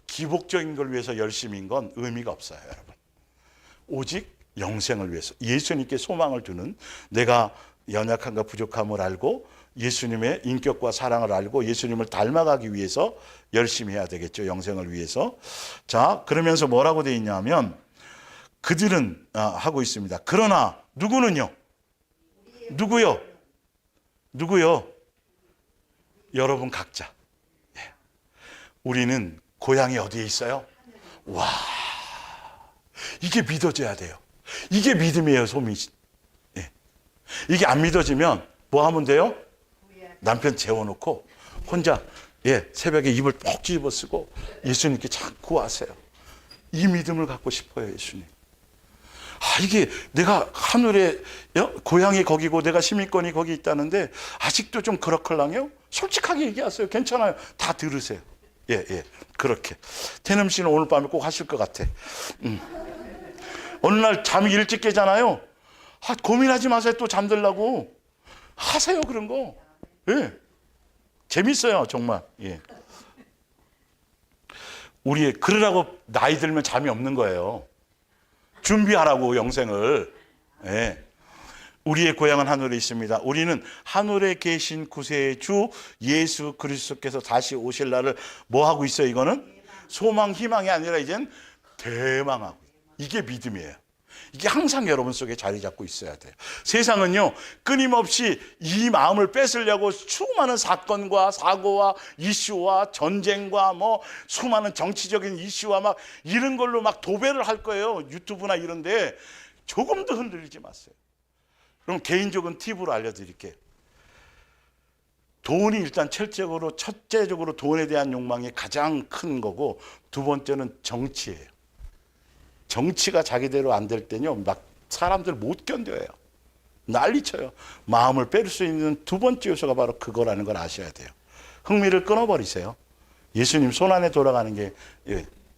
기복적인 걸 위해서 열심인 건 의미가 없어요, 여러분. 오직 영생을 위해서 예수님께 소망을 두는 내가 연약함과 부족함을 알고 예수님의 인격과 사랑을 알고 예수님을 닮아가기 위해서 열심히 해야 되겠죠. 영생을 위해서. 자, 그러면서 뭐라고 되어 있냐면 그들은 하고 있습니다. 그러나 누구는요? 누구요? 여러분 각자. 우리는 고향이 어디에 있어요? 와, 이게 믿어져야 돼요. 이게 믿음이에요, 소미. 이게 안 믿어지면 뭐 하면 돼요? 남편 재워놓고 혼자 새벽에 입을 푹 뒤집어 쓰고 예수님께 자꾸 하세요. 이 믿음을 갖고 싶어요, 예수님. 이게 내가 하늘에 고향이 거기고 내가 시민권이 거기 있다는데 아직도 좀 그렇걸랑요? 솔직하게 얘기하세요. 괜찮아요. 다 들으세요. 예, 그렇게. 태남 씨는 오늘 밤에 꼭 하실 것 같아. 어느 날 잠이 일찍 깨잖아요. 고민하지 마세요. 또 잠들라고. 하세요, 그런 거. 예. 재밌어요, 정말. 예. 그러라고 나이 들면 잠이 없는 거예요. 준비하라고, 영생을. 예. 우리의 고향은 하늘에 있습니다. 우리는 하늘에 계신 구세의 주 예수 그리스도께서 다시 오실 날을 뭐 하고 있어요? 이거는 소망, 희망이 아니라 이젠 대망하고. 이게 믿음이에요. 이게 항상 여러분 속에 자리 잡고 있어야 돼요. 세상은요, 끊임없이 이 마음을 뺏으려고 수많은 사건과 사고와 이슈와 전쟁과 수많은 정치적인 이슈와 막 이런 걸로 막 도배를 할 거예요. 유튜브나 이런데 조금도 흔들리지 마세요. 그럼 개인적인 팁으로 알려드릴게요. 돈이 일단 첫째적으로 돈에 대한 욕망이 가장 큰 거고, 두 번째는 정치예요. 정치가 자기대로 안 될 때는요, 막 사람들 못 견뎌요. 난리쳐요. 마음을 뺄 수 있는 두 번째 요소가 바로 그거라는 걸 아셔야 돼요. 흥미를 끊어버리세요. 예수님 손 안에 돌아가는 게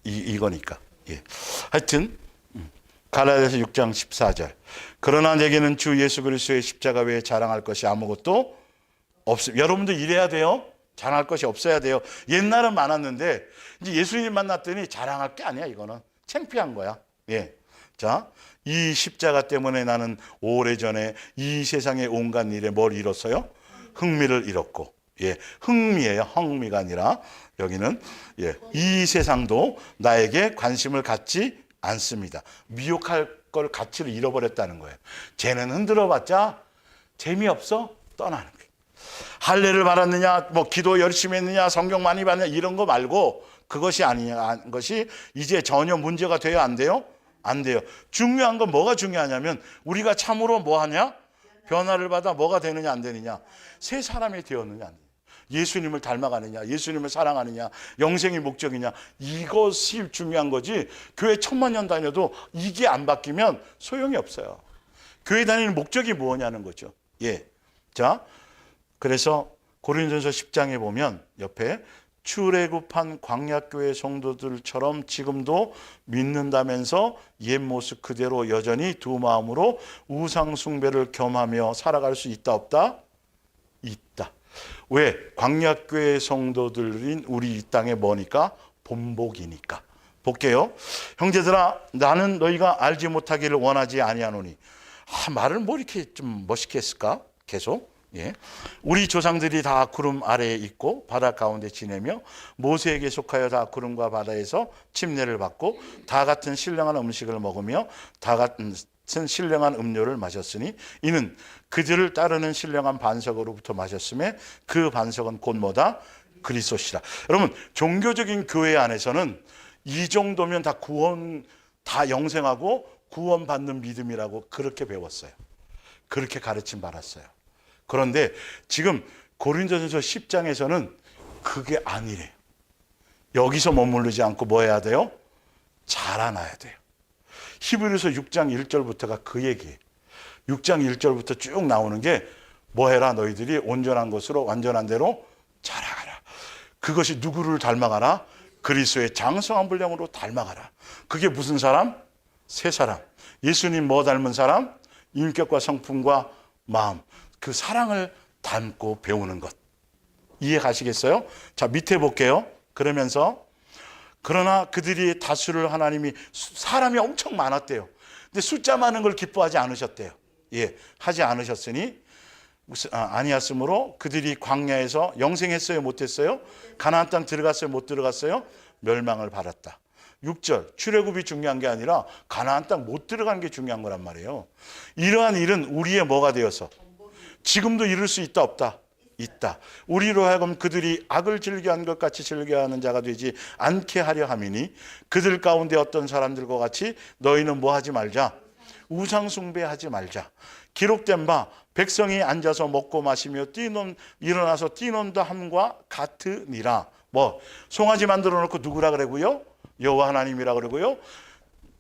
이거니까. 예. 하여튼 갈라디아서 6장 14절. 그러나 내게는 주 예수 그리스도의 십자가 외에 자랑할 것이 아무것도 없습니다. 여러분도 이래야 돼요. 자랑할 것이 없어야 돼요. 옛날은 많았는데 이제 예수님 만났더니 자랑할 게 아니야. 이거는 창피한 거야. 예. 자, 이 십자가 때문에 나는 오래전에 이 세상의 온갖 일에 뭘 잃었어요? 흥미를 잃었고. 예. 흥미예요. 흥미가 아니라 여기는 이 세상도 나에게 관심을 갖지 않습니다. 미혹할 걸 가치를 잃어버렸다는 거예요. 쟤는 흔들어봤자 재미없어? 떠나는 거예요. 할례를 받았느냐, 기도 열심히 했느냐, 성경 많이 봤느냐 이런 거 말고 그것이 아닌 것이 이제 전혀 문제가 돼요? 안 돼요? 안 돼요. 중요한 건 뭐가 중요하냐면 우리가 참으로 뭐 하냐? 변화를 받아 뭐가 되느냐 안 되느냐? 새 사람이 되었느냐 안 되느냐? 예수님을 닮아가느냐, 예수님을 사랑하느냐, 영생이 목적이냐, 이것이 중요한 거지. 교회 1000만 년 다녀도 이게 안 바뀌면 소용이 없어요. 교회 다니는 목적이 뭐냐는 거죠. 예. 자, 그래서 고린도전서 10장에 보면 옆에 출애굽한 광야교회 성도들처럼 지금도 믿는다면서 옛 모습 그대로 여전히 두 마음으로 우상 숭배를 겸하며 살아갈 수 있다 없다? 있다. 왜? 광야교회 성도들인 우리 이 땅에 뭐니까? 본복이니까. 볼게요. 형제들아, 나는 너희가 알지 못하기를 원하지 아니하노니. 말을 뭐 이렇게 좀 멋있게 했을까? 계속. 예. 우리 조상들이 다 구름 아래에 있고 바다 가운데 지내며 모세에게 속하여 다 구름과 바다에서 침례를 받고 다 같은 신령한 음식을 먹으며 다 같은 신령한 음료를 마셨으니 이는 그들을 따르는 신령한 반석으로부터 마셨음에 그 반석은 곧 뭐다? 그리스도시라. 여러분, 종교적인 교회 안에서는 이 정도면 다 구원, 다 영생하고 구원받는 믿음이라고 그렇게 배웠어요. 그렇게 가르침 받았어요. 그런데 지금 고린도전서 10장에서는 그게 아니래요. 여기서 머무르지 않고 뭐 해야 돼요? 자라나야 돼요. 히브리서 6장 1절부터가 그 얘기예요. 6장 1절부터 쭉 나오는 게 뭐 해라? 너희들이 온전한 것으로 완전한 대로 자라가라. 그것이 누구를 닮아가라? 그리스도의 장성한 분량으로 닮아가라. 그게 무슨 사람? 새 사람. 예수님 뭐 닮은 사람? 인격과 성품과 마음. 그 사랑을 닮고 배우는 것. 이해 가시겠어요? 자, 밑에 볼게요. 그러면서 그러나 그들이 다수를 하나님이 사람이 엄청 많았대요. 근데 숫자 많은 걸 기뻐하지 않으셨대요. 예, 하지 않으셨으니 아니었으므로 그들이 광야에서 영생했어요? 못했어요? 가나안 땅 들어갔어요? 못 들어갔어요? 멸망을 받았다. 6절 출애굽이 중요한 게 아니라 가나안 땅 못 들어가는 게 중요한 거란 말이에요. 이러한 일은 우리의 뭐가 되어서 지금도 이룰 수 있다 없다? 있다. 우리로 하여금 그들이 악을 즐겨하는 것 같이 즐겨하는 자가 되지 않게 하려 함이니 그들 가운데 어떤 사람들과 같이 너희는 뭐 하지 말자? 우상 숭배하지 말자. 기록된 바 백성이 앉아서 먹고 마시며 일어나서 뛰논다 함과 같으니라. 뭐 송아지 만들어 놓고 누구라 그러고요? 여호와 하나님이라 그러고요.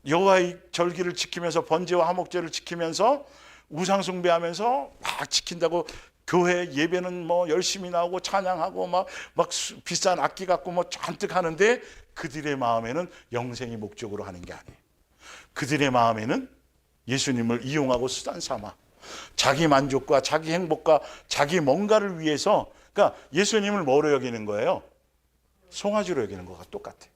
여호와의 절기를 지키면서 번제와 화목제를 지키면서 우상 숭배하면서 막 지킨다고 교회 예배는 뭐 열심히 나오고 찬양하고 막 비싼 악기 갖고 뭐 잔뜩 하는데 그들의 마음에는 영생이 목적으로 하는 게 아니에요. 그들의 마음에는 예수님을 이용하고 수단 삼아 자기 만족과 자기 행복과 자기 뭔가를 위해서, 그러니까 예수님을 뭐로 여기는 거예요? 송아지로 여기는 거가 똑같아요.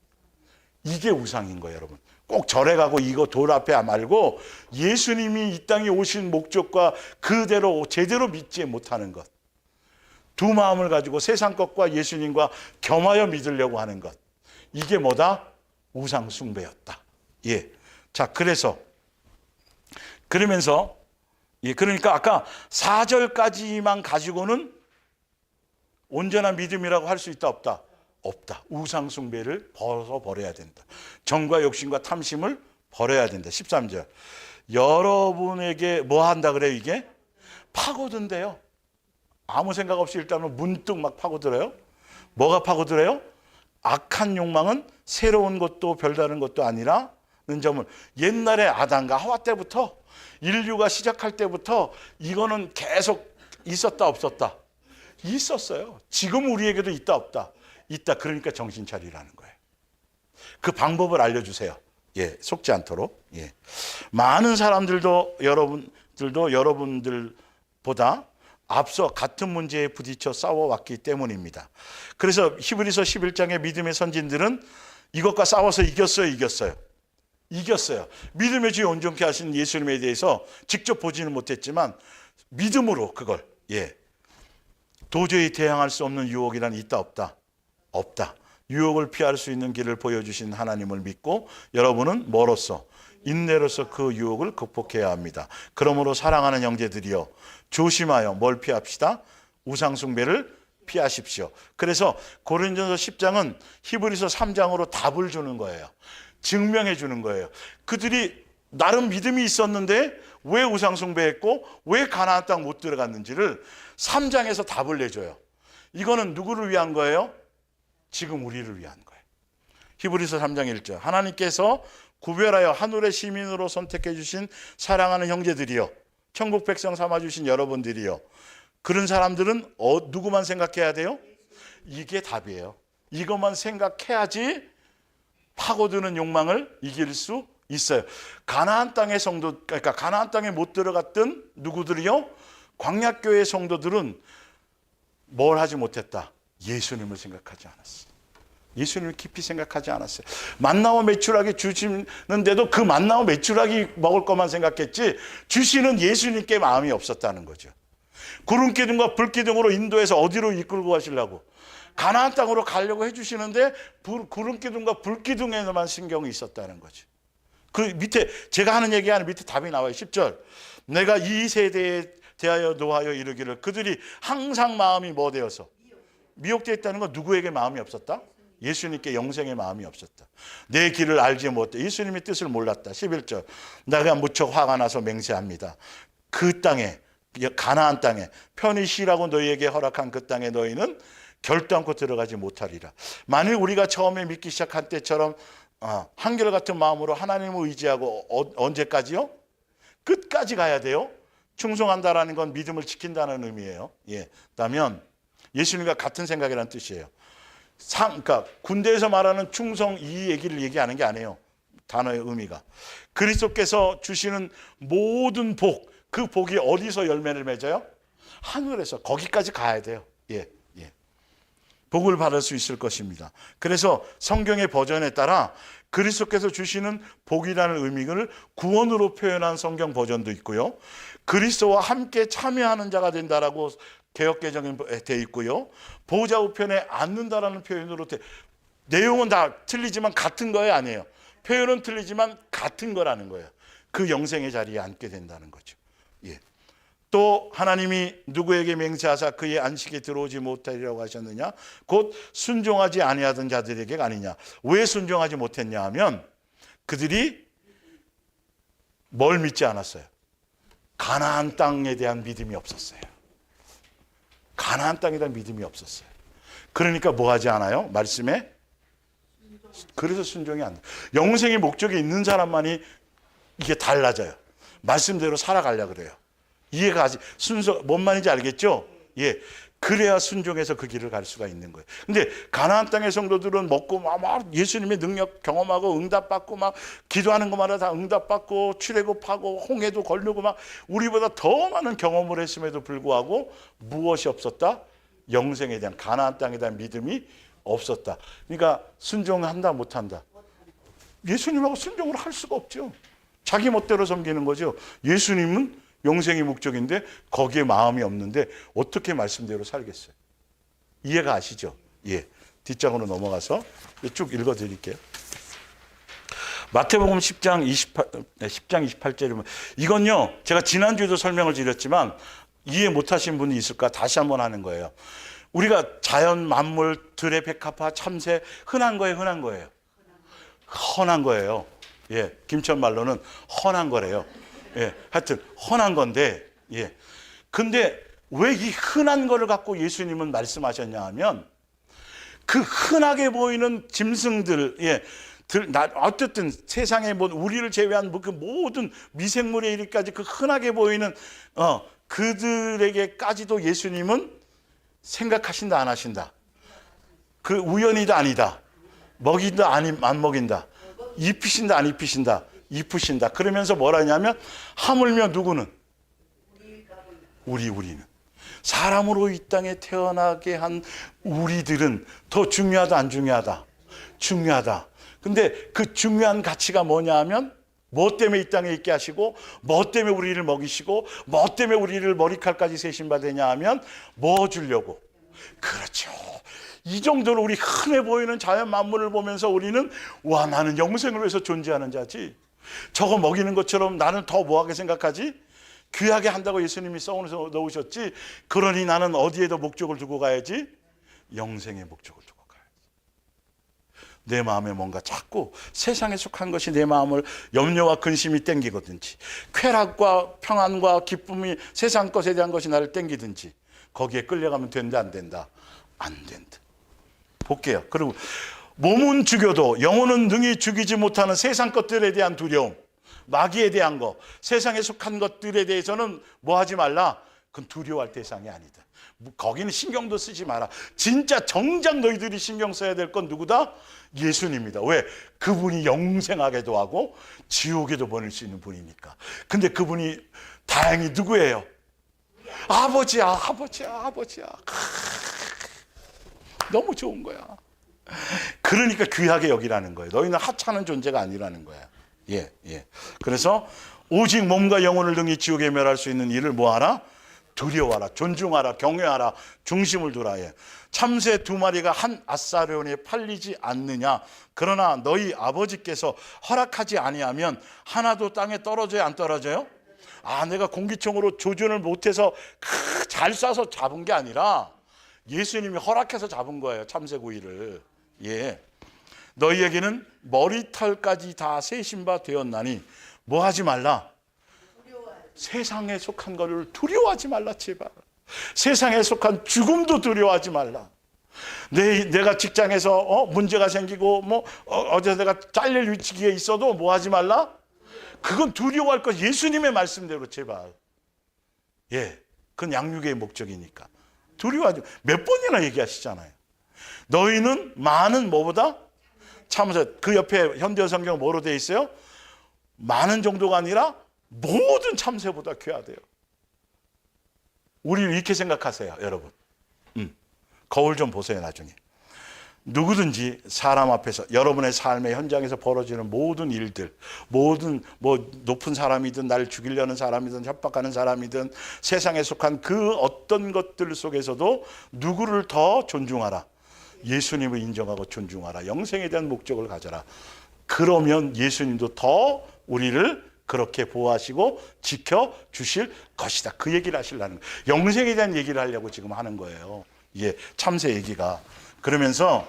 이게 우상인 거예요, 여러분. 꼭 절에 가고 이거 돌 앞에 말고 예수님이 이 땅에 오신 목적과 그대로 제대로 믿지 못하는 것, 두 마음을 가지고 세상 것과 예수님과 겸하여 믿으려고 하는 것, 이게 뭐다? 우상 숭배였다. 예. 자, 그러면서 그러니까 아까 4절까지만 가지고는 온전한 믿음이라고 할 수 있다, 없다? 없다. 우상 숭배를 벗어버려야 된다. 정과 욕심과 탐심을 버려야 된다. 13절. 여러분에게 뭐 한다 그래요, 이게? 파고든대요. 아무 생각 없이 일단은 문득 막 파고들어요. 뭐가 파고들어요? 악한 욕망은 새로운 것도 별다른 것도 아니라는 점을, 옛날에 아담과 하와 때부터, 인류가 시작할 때부터 이거는 계속 있었다 없었다? 있었어요. 지금 우리에게도 있다 없다? 있다. 그러니까 정신 차리라는 거예요. 그 방법을 알려주세요. 예, 속지 않도록. 예. 많은 사람들도 여러분들보다 앞서 같은 문제에 부딪혀 싸워왔기 때문입니다. 그래서 히브리서 11장의 믿음의 선진들은 이것과 싸워서 이겼어요. 믿음의 주에 온전케 하신 예수님에 대해서 직접 보지는 못했지만 믿음으로 그걸, 도저히 대항할 수 없는 유혹이란 있다 없다? 없다. 유혹을 피할 수 있는 길을 보여주신 하나님을 믿고 여러분은 뭐로써? 인내로서 그 유혹을 극복해야 합니다. 그러므로 사랑하는 형제들이여, 조심하여 뭘 피합시다? 우상 숭배를 피하십시오. 그래서 고린도전서 10장은 히브리서 3장으로 답을 주는 거예요. 증명해 주는 거예요. 그들이 나름 믿음이 있었는데 왜 우상 숭배했고 왜 가나안 땅 못 들어갔는지를 3장에서 답을 내줘요. 이거는 누구를 위한 거예요? 지금 우리를 위한 거예요. 히브리서 3장 1절. 하나님께서 구별하여 하늘의 시민으로 선택해 주신 사랑하는 형제들이여, 천국 백성 삼아 주신 여러분들이여. 그런 사람들은 누구만 생각해야 돼요? 이게 답이에요. 이것만 생각해야지 파고드는 욕망을 이길 수 있어요. 가나안 땅의 성도, 그러니까 가나안 땅에 못 들어갔던 누구들이요? 광야교회 성도들은 뭘 하지 못했다? 예수님을 생각하지 않았어요. 예수님을 깊이 생각하지 않았어요. 만나와 메추라기 주시는데도 그 만나와 메추라기 먹을 것만 생각했지 주시는 예수님께 마음이 없었다는 거죠. 구름 기둥과 불 기둥으로 인도해서 어디로 이끌고 가시려고? 가나안 땅으로 가려고 해주시는데 구름 기둥과 불 기둥에만 신경이 있었다는 거죠. 그 밑에 제가 하는 얘기 안에 밑에 답이 나와요. 10절. 내가 이 세대에 대하여 노하여 이르기를, 그들이 항상 마음이 뭐 되어서? 미혹되어 있다는 건 누구에게 마음이 없었다? 예수님께 영생의 마음이 없었다. 내 길을 알지 못해 예수님의 뜻을 몰랐다. 11절. 내가 무척 화가 나서 맹세합니다. 그 땅에, 가나안 땅에 편히 쉬라고 너희에게 허락한 그 땅에 너희는 결단코 들어가지 못하리라. 만일 우리가 처음에 믿기 시작한 때처럼 한결같은 마음으로 하나님을 의지하고 언제까지요? 끝까지 가야 돼요. 충성한다라는 건 믿음을 지킨다는 의미예요. 그다면 예수님과 같은 생각이라는 뜻이에요. 그러니까 군대에서 말하는 충성 이 얘기를 얘기하는 게 아니에요. 단어의 의미가. 그리스도께서 주시는 모든 복, 그 복이 어디서 열매를 맺어요? 하늘에서. 거기까지 가야 돼요. 복을 받을 수 있을 것입니다. 그래서 성경의 버전에 따라 그리스도께서 주시는 복이라는 의미를 구원으로 표현한 성경 버전도 있고요. 그리스도와 함께 참여하는 자가 된다라고 개역개정에 돼 있고요. 보좌 우편에 앉는다라는 표현으로 내용은 다 틀리지만 같은 거예요, 아니에요? 표현은 틀리지만 같은 거라는 거예요. 그 영생의 자리에 앉게 된다는 거죠. 또 하나님이 누구에게 맹세하사 그의 안식에 들어오지 못하리라고 하셨느냐? 곧 순종하지 아니하던 자들에게가 아니냐. 왜 순종하지 못했냐 하면 그들이 뭘 믿지 않았어요? 가나안 땅에 대한 믿음이 없었어요. 가나안 땅에 대한 믿음이 없었어요. 그러니까 뭐 하지 않아요? 말씀에 그래서 순종이 안 돼. 영생의 목적이 있는 사람만이 이게 달라져요. 말씀대로 살아가려고 그래요. 이해가 아직 순서 뭔 말인지 알겠죠? 예. 그래야 순종해서 그 길을 갈 수가 있는 거예요. 근데 가나안 땅의 성도들은 먹고 막 예수님의 능력 경험하고 응답받고 막 기도하는 것마다 다 응답받고 출애굽하고 홍해도 걸르고 막 우리보다 더 많은 경험을 했음에도 불구하고 무엇이 없었다? 영생에 대한 가나안 땅에 대한 믿음이 없었다. 그러니까 순종한다 못한다. 예수님하고 순종을 할 수가 없죠. 자기 멋대로 섬기는 거죠. 예수님은 영생이 목적인데 거기에 마음이 없는데 어떻게 말씀대로 살겠어요? 이해가 아시죠? 예. 뒷장으로 넘어가서 쭉 읽어드릴게요. 마태복음 10장 28절이면 이건요 제가 지난주에도 설명을 드렸지만 이해 못하신 분이 있을까 다시 한번 하는 거예요. 우리가 자연 만물 들의 백합화 참새 흔한 거예요, 흔한 거예요. 헌한 거예요. 예, 김천 말로는 헌한 거래요. 예, 하여튼 헌한 건데, 예. 근데 왜 이 흔한 거를 갖고 예수님은 말씀하셨냐 하면 그 흔하게 보이는 짐승들, 예, 어쨌든 세상에 우리를 제외한 그 모든 미생물에 이르기까지 그 흔하게 보이는 그들에게까지도 예수님은 생각하신다 안 하신다. 그 우연이다 아니다. 먹인다 안 먹인다. 입히신다 안 입히신다. 입으신다. 그러면서 뭐라냐면 하물며 누구는? 우리는. 사람으로 이 땅에 태어나게 한 우리들은 더 중요하다 안 중요하다? 중요하다. 근데 그 중요한 가치가 뭐냐 하면 뭐 때문에 이 땅에 있게 하시고 뭐 때문에 우리를 먹이시고 뭐 때문에 우리를 머리칼까지 세신받으냐 하면 뭐 주려고? 그렇죠. 이 정도로 우리 흔해 보이는 자연 만물을 보면서 우리는 와 나는 영생을 위해서 존재하는 자지. 저거 먹이는 것처럼 나는 더 뭐하게 생각하지? 귀하게 한다고 예수님이 썩어서 넣으셨지. 그러니 나는 어디에도 목적을 두고 가야지? 영생의 목적을 두고 가야지. 내 마음에 뭔가 자꾸 세상에 속한 것이 내 마음을 염려와 근심이 땡기거든지 쾌락과 평안과 기쁨이 세상 것에 대한 것이 나를 땡기든지 거기에 끌려가면 된다 안 된다? 안 된다. 볼게요. 그리고 몸은 죽여도 영혼은 능히 죽이지 못하는 세상 것들에 대한 두려움, 마귀에 대한 거, 세상에 속한 것들에 대해서는 뭐 하지 말라? 그건 두려워할 대상이 아니다. 거기는 신경도 쓰지 마라. 진짜 정작 너희들이 신경 써야 될 건 누구다? 예수님입니다. 왜? 그분이 영생하게도 하고 지옥에도 보낼 수 있는 분이니까. 근데 그분이 다행히 누구예요? 아버지야. 너무 좋은 거야. 그러니까 귀하게 여기라는 거예요. 너희는 하찮은 존재가 아니라는 거야. 예. 그래서 오직 몸과 영혼을 등이 지옥에 멸할 수 있는 일을 뭐하라? 두려워하라, 존중하라, 경외하라, 중심을 두라. 예. 참새 2마리가 한 아사리온에 팔리지 않느냐. 그러나 너희 아버지께서 허락하지 아니하면 하나도 땅에 떨어져야 안 떨어져요? 내가 공기총으로 조준을 못해서 잘 쏴서 잡은 게 아니라 예수님이 허락해서 잡은 거예요. 참새구이를. 예. 너희에게는 머리털까지 다 세신 바 되었나니 뭐 하지 말라? 세상에 속한 것을 두려워하지 말라. 제발. 세상에 속한 죽음도 두려워하지 말라. 내가 직장에서 문제가 생기고 어제 내가 잘릴 위치에 있어도 뭐 하지 말라? 그건 두려워할 것. 예수님의 말씀대로 제발. 예. 그건 양육의 목적이니까. 두려워하지. 몇 번이나 얘기하시잖아요. 너희는 많은 뭐보다? 참새. 그 옆에 현대 성경 뭐로 되어 있어요? 많은 정도가 아니라 모든 참새보다 귀하대요. 우리는 이렇게 생각하세요, 여러분. 거울 좀 보세요, 나중에. 누구든지 사람 앞에서 여러분의 삶의 현장에서 벌어지는 모든 일들, 모든 높은 사람이든 나를 죽이려는 사람이든 협박하는 사람이든 세상에 속한 그 어떤 것들 속에서도 누구를 더 존중하라? 예수님을 인정하고 존중하라. 영생에 대한 목적을 가져라. 그러면 예수님도 더 우리를 그렇게 보호하시고 지켜주실 것이다. 그 얘기를 하시려는 거예요. 영생에 대한 얘기를 하려고 지금 하는 거예요. 예, 참새 얘기가. 그러면서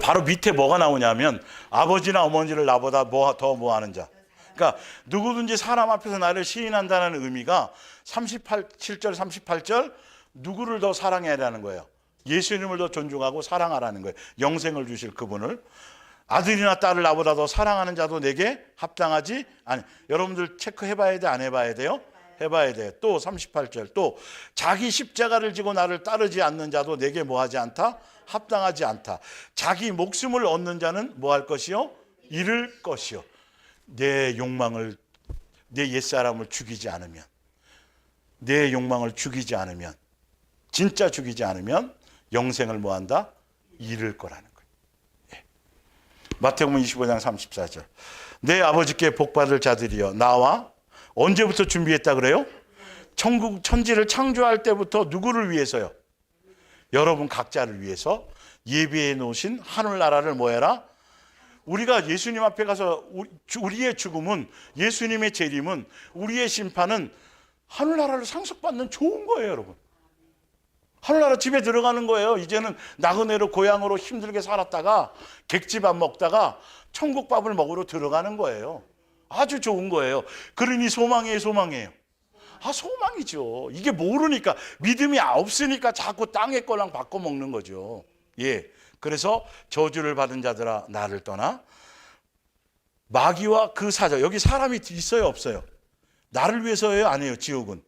바로 밑에 뭐가 나오냐면 아버지나 어머니를 나보다 더 하는 자. 그러니까 누구든지 사람 앞에서 나를 시인한다는 의미가 7절 38절 누구를 더 사랑해야 하는 거예요? 예수님을 더 존중하고 사랑하라는 거예요. 영생을 주실 그분을. 아들이나 딸을 나보다 더 사랑하는 자도 내게 합당하지 아니. 여러분들 체크해봐야 돼, 안 해봐야 돼요? 해봐야 돼. 또 38절, 또 자기 십자가를 지고 나를 따르지 않는 자도 내게 뭐하지 않다? 합당하지 않다. 자기 목숨을 얻는 자는 뭐할 것이요? 잃을 것이요. 내 욕망을, 내 옛사람을 죽이지 않으면, 내 욕망을 죽이지 않으면, 진짜 죽이지 않으면 영생을 뭐한다? 잃을 거라는 거예요. 예. 마태복음 25장 34절. 내 아버지께 복받을 자들이여 나와 언제부터 준비했다 그래요? 천국 천지를 창조할 때부터 누구를 위해서요? 여러분 각자를 위해서 예비해 놓으신 하늘나라를 뭐 해라? 우리가 예수님 앞에 가서 우리의 죽음은, 예수님의 재림은, 우리의 심판은 하늘나라를 상속받는 좋은 거예요, 여러분. 하늘나라 집에 들어가는 거예요. 이제는 나그네로 고향으로 힘들게 살았다가 객집 밥 먹다가 천국밥을 먹으러 들어가는 거예요. 아주 좋은 거예요. 그러니 소망이에요, 소망이에요? 소망이죠. 이게 모르니까, 믿음이 없으니까 자꾸 땅의 거랑 바꿔 먹는 거죠. 예. 그래서 저주를 받은 자들아 나를 떠나. 마귀와 그 사자, 여기 사람이 있어요, 없어요? 나를 위해서예요, 아니에요? 지옥은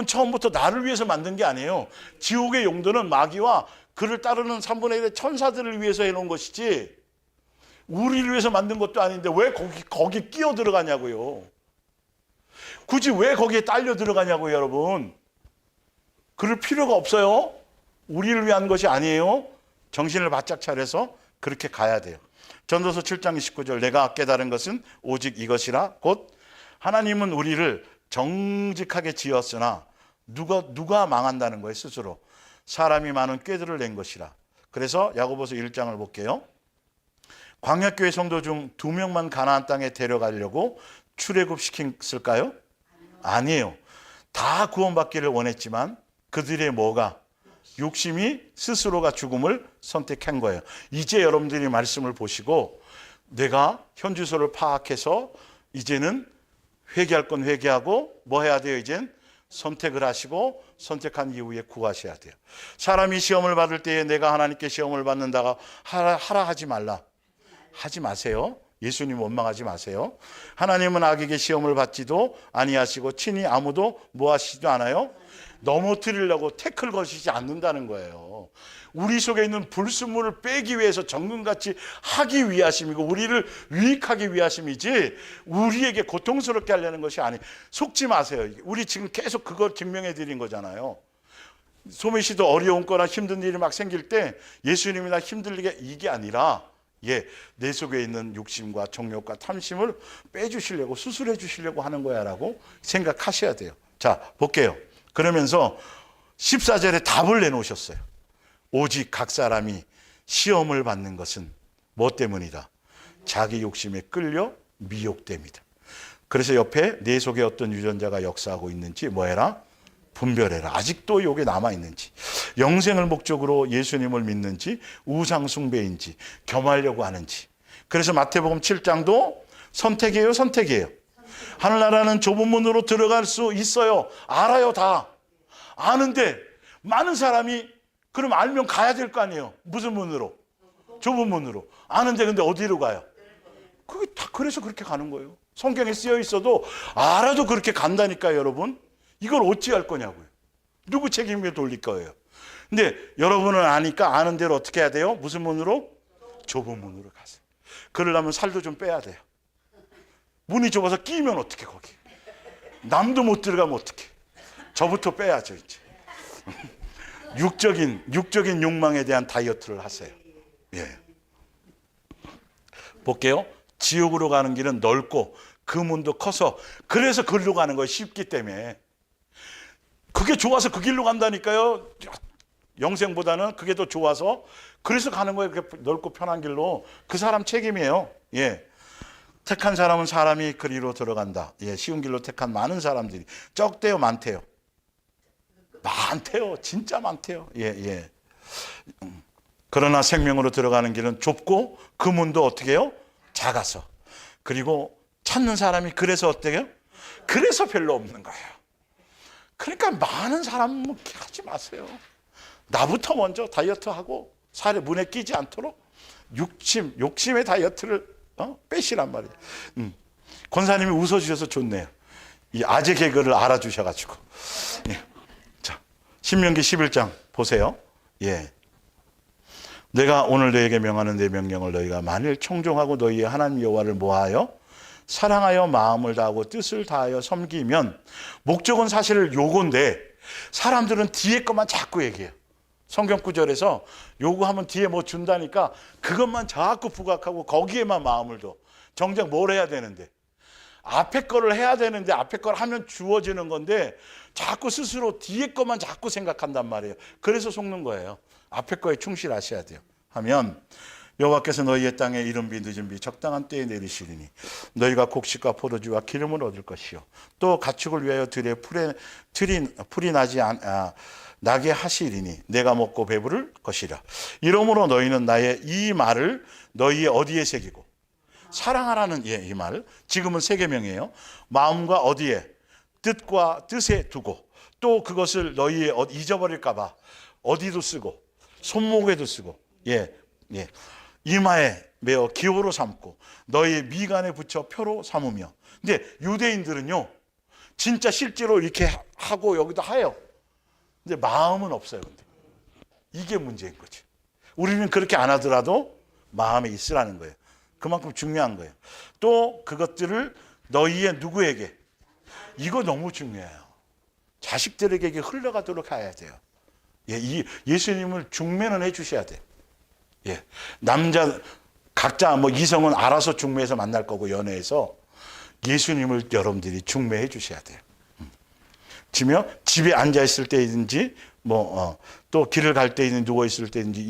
처음부터 나를 위해서 만든 게 아니에요. 지옥의 용도는 마귀와 그를 따르는 3분의 1의 천사들을 위해서 해놓은 것이지 우리를 위해서 만든 것도 아닌데 왜 거기 끼어 들어가냐고요. 굳이 왜 거기에 딸려 들어가냐고요, 여러분. 그럴 필요가 없어요. 우리를 위한 것이 아니에요. 정신을 바짝 차려서 그렇게 가야 돼요. 전도서 7장 29절, 내가 깨달은 것은 오직 이것이라. 곧 하나님은 우리를 정직하게 지었으나 누가 망한다는 거예요, 스스로. 사람이 많은 꾀들을 낸 것이라. 그래서 야고보서 1장을 볼게요. 광야교회 성도 중 2명만 가나안 땅에 데려가려고 출애굽시켰을까요? 아니에요. 다 구원받기를 원했지만 그들의 뭐가? 욕심이 스스로가 죽음을 선택한 거예요. 이제 여러분들이 말씀을 보시고 내가 현주소를 파악해서 이제는 회개할 건 회개하고 뭐 해야 돼요? 이젠 선택을 하시고 선택한 이후에 구하셔야 돼요. 사람이 시험을 받을 때에 내가 하나님께 시험을 받는다가 하라 하지 말라. 하지 마세요. 예수님 원망하지 마세요. 하나님은 악에게 시험을 받지도 아니하시고 친히 아무도 뭐 하시지도 않아요? 넘어뜨리려고 태클 거시지 않는다는 거예요. 우리 속에 있는 불순물을 빼기 위해서 정금같이 하기 위하심이고 우리를 유익하기 위하심이지 우리에게 고통스럽게 하려는 것이 아니에요. 속지 마세요. 우리 지금 계속 그걸 증명해 드린 거잖아요. 소매 씨도 어려운 거나 힘든 일이 막 생길 때 예수님이나 힘들게 이게 아니라 내 속에 있는 욕심과 정욕과 탐심을 빼주시려고 수술해 주시려고 하는 거야 라고 생각하셔야 돼요. 자, 볼게요. 그러면서 14절에 답을 내놓으셨어요. 오직 각 사람이 시험을 받는 것은 뭐 때문이다? 자기 욕심에 끌려 미혹됩니다. 그래서 옆에 내 속에 어떤 유전자가 역사하고 있는지 뭐 해라? 분별해라. 아직도 이게 남아있는지, 영생을 목적으로 예수님을 믿는지, 우상 숭배인지, 겸하려고 하는지. 그래서 마태복음 7장도 선택이에요, 선택이에요. 하늘나라는 좁은 문으로 들어갈 수 있어요. 알아요, 다. 아는데 많은 사람이 그럼 알면 가야 될 거 아니에요. 무슨 문으로? 좁은 문으로. 아는데 근데 어디로 가요? 그게 다 그래서 그렇게 가는 거예요. 성경에 쓰여 있어도 알아도 그렇게 간다니까요, 여러분. 이걸 어찌할 거냐고요. 누구 책임에 돌릴 거예요. 근데 여러분은 아니까 아는 대로 어떻게 해야 돼요? 무슨 문으로? 좁은 문으로 가세요. 그러려면 살도 좀 빼야 돼요. 문이 좁아서 끼면 어떡해, 거기. 남도 못 들어가면 어떡해. 저부터 빼야죠, 이제. 육적인 욕망에 대한 다이어트를 하세요. 예. 볼게요. 지옥으로 가는 길은 넓고 그 문도 커서 그래서 그리로 가는 거예요. 쉽기 때문에. 그게 좋아서 그 길로 간다니까요. 영생보다는 그게 더 좋아서 그래서 가는 거예요. 그렇게 넓고 편한 길로. 그 사람 책임이에요. 예. 택한 사람은 사람이 그리로 들어간다. 예, 쉬운 길로 택한 많은 사람들이 적대요, 많대요. 많대요. 진짜 많대요. 예, 예. 그러나 생명으로 들어가는 길은 좁고 그 문도 어떻게 해요? 작아서. 그리고 찾는 사람이 그래서 어때요? 그래서 별로 없는 거예요. 그러니까 많은 사람 하지 마세요. 나부터 먼저 다이어트하고 살에 문에 끼지 않도록 욕심의 다이어트를 빼시란 말이에요. 권사님이 웃어주셔서 좋네요. 이 아재 개그를 알아주셔가지고. 예. 자, 신명기 11장 보세요. 예. 내가 오늘 너에게 명하는 내 명령을 너희가 만일 청종하고 너희의 하나님 여호와를 모하여 사랑하여 마음을 다하고 뜻을 다하여 섬기면, 목적은 사실 요건데 사람들은 뒤에 것만 자꾸 얘기해요. 성경 구절에서 요구하면 뒤에 뭐 준다니까 그것만 자꾸 부각하고 거기에만 마음을 둬. 정작 뭘 해야 되는데, 앞에 거를 해야 되는데 앞에 걸 하면 주어지는 건데 자꾸 스스로 뒤에 것만 자꾸 생각한단 말이에요. 그래서 속는 거예요. 앞에 거에 충실하셔야 돼요. 하면 여호와께서 너희의 땅에 이른 비 늦은 비 적당한 때에 내리시리니 너희가 곡식과 포도주와 기름을 얻을 것이요 또 가축을 위하여 들에 풀이 나게 하시리니 내가 먹고 배부를 것이라. 이러므로 너희는 나의 이 말을 너희의 어디에 새기고, 사랑하라는 이 말, 지금은 세 계명이에요. 마음과 어디에, 뜻과 뜻에 두고, 또 그것을 너희의 잊어버릴까 봐 어디도 쓰고 손목에도 쓰고, 이마에 메어 기호로 삼고 너희의 미간에 붙여 표로 삼으며. 근데 유대인들은요 진짜 실제로 이렇게 하고 여기도 해요. 근데 마음은 없어요. 근데 이게 문제인 거지. 우리는 그렇게 안 하더라도 마음에 있으라는 거예요. 그만큼 중요한 거예요. 또 그것들을 너희의 누구에게, 이거 너무 중요해요. 자식들에게 흘러가도록 해야 돼요. 예수님을 중매는 해주셔야 돼요. 남자 각자 뭐 이성은 알아서 중매해서 만날 거고, 연애해서 예수님을 여러분들이 중매해 주셔야 돼요. 집에 앉아 있을 때이든지 또 길을 갈 때이든지 누워 있을 때이든지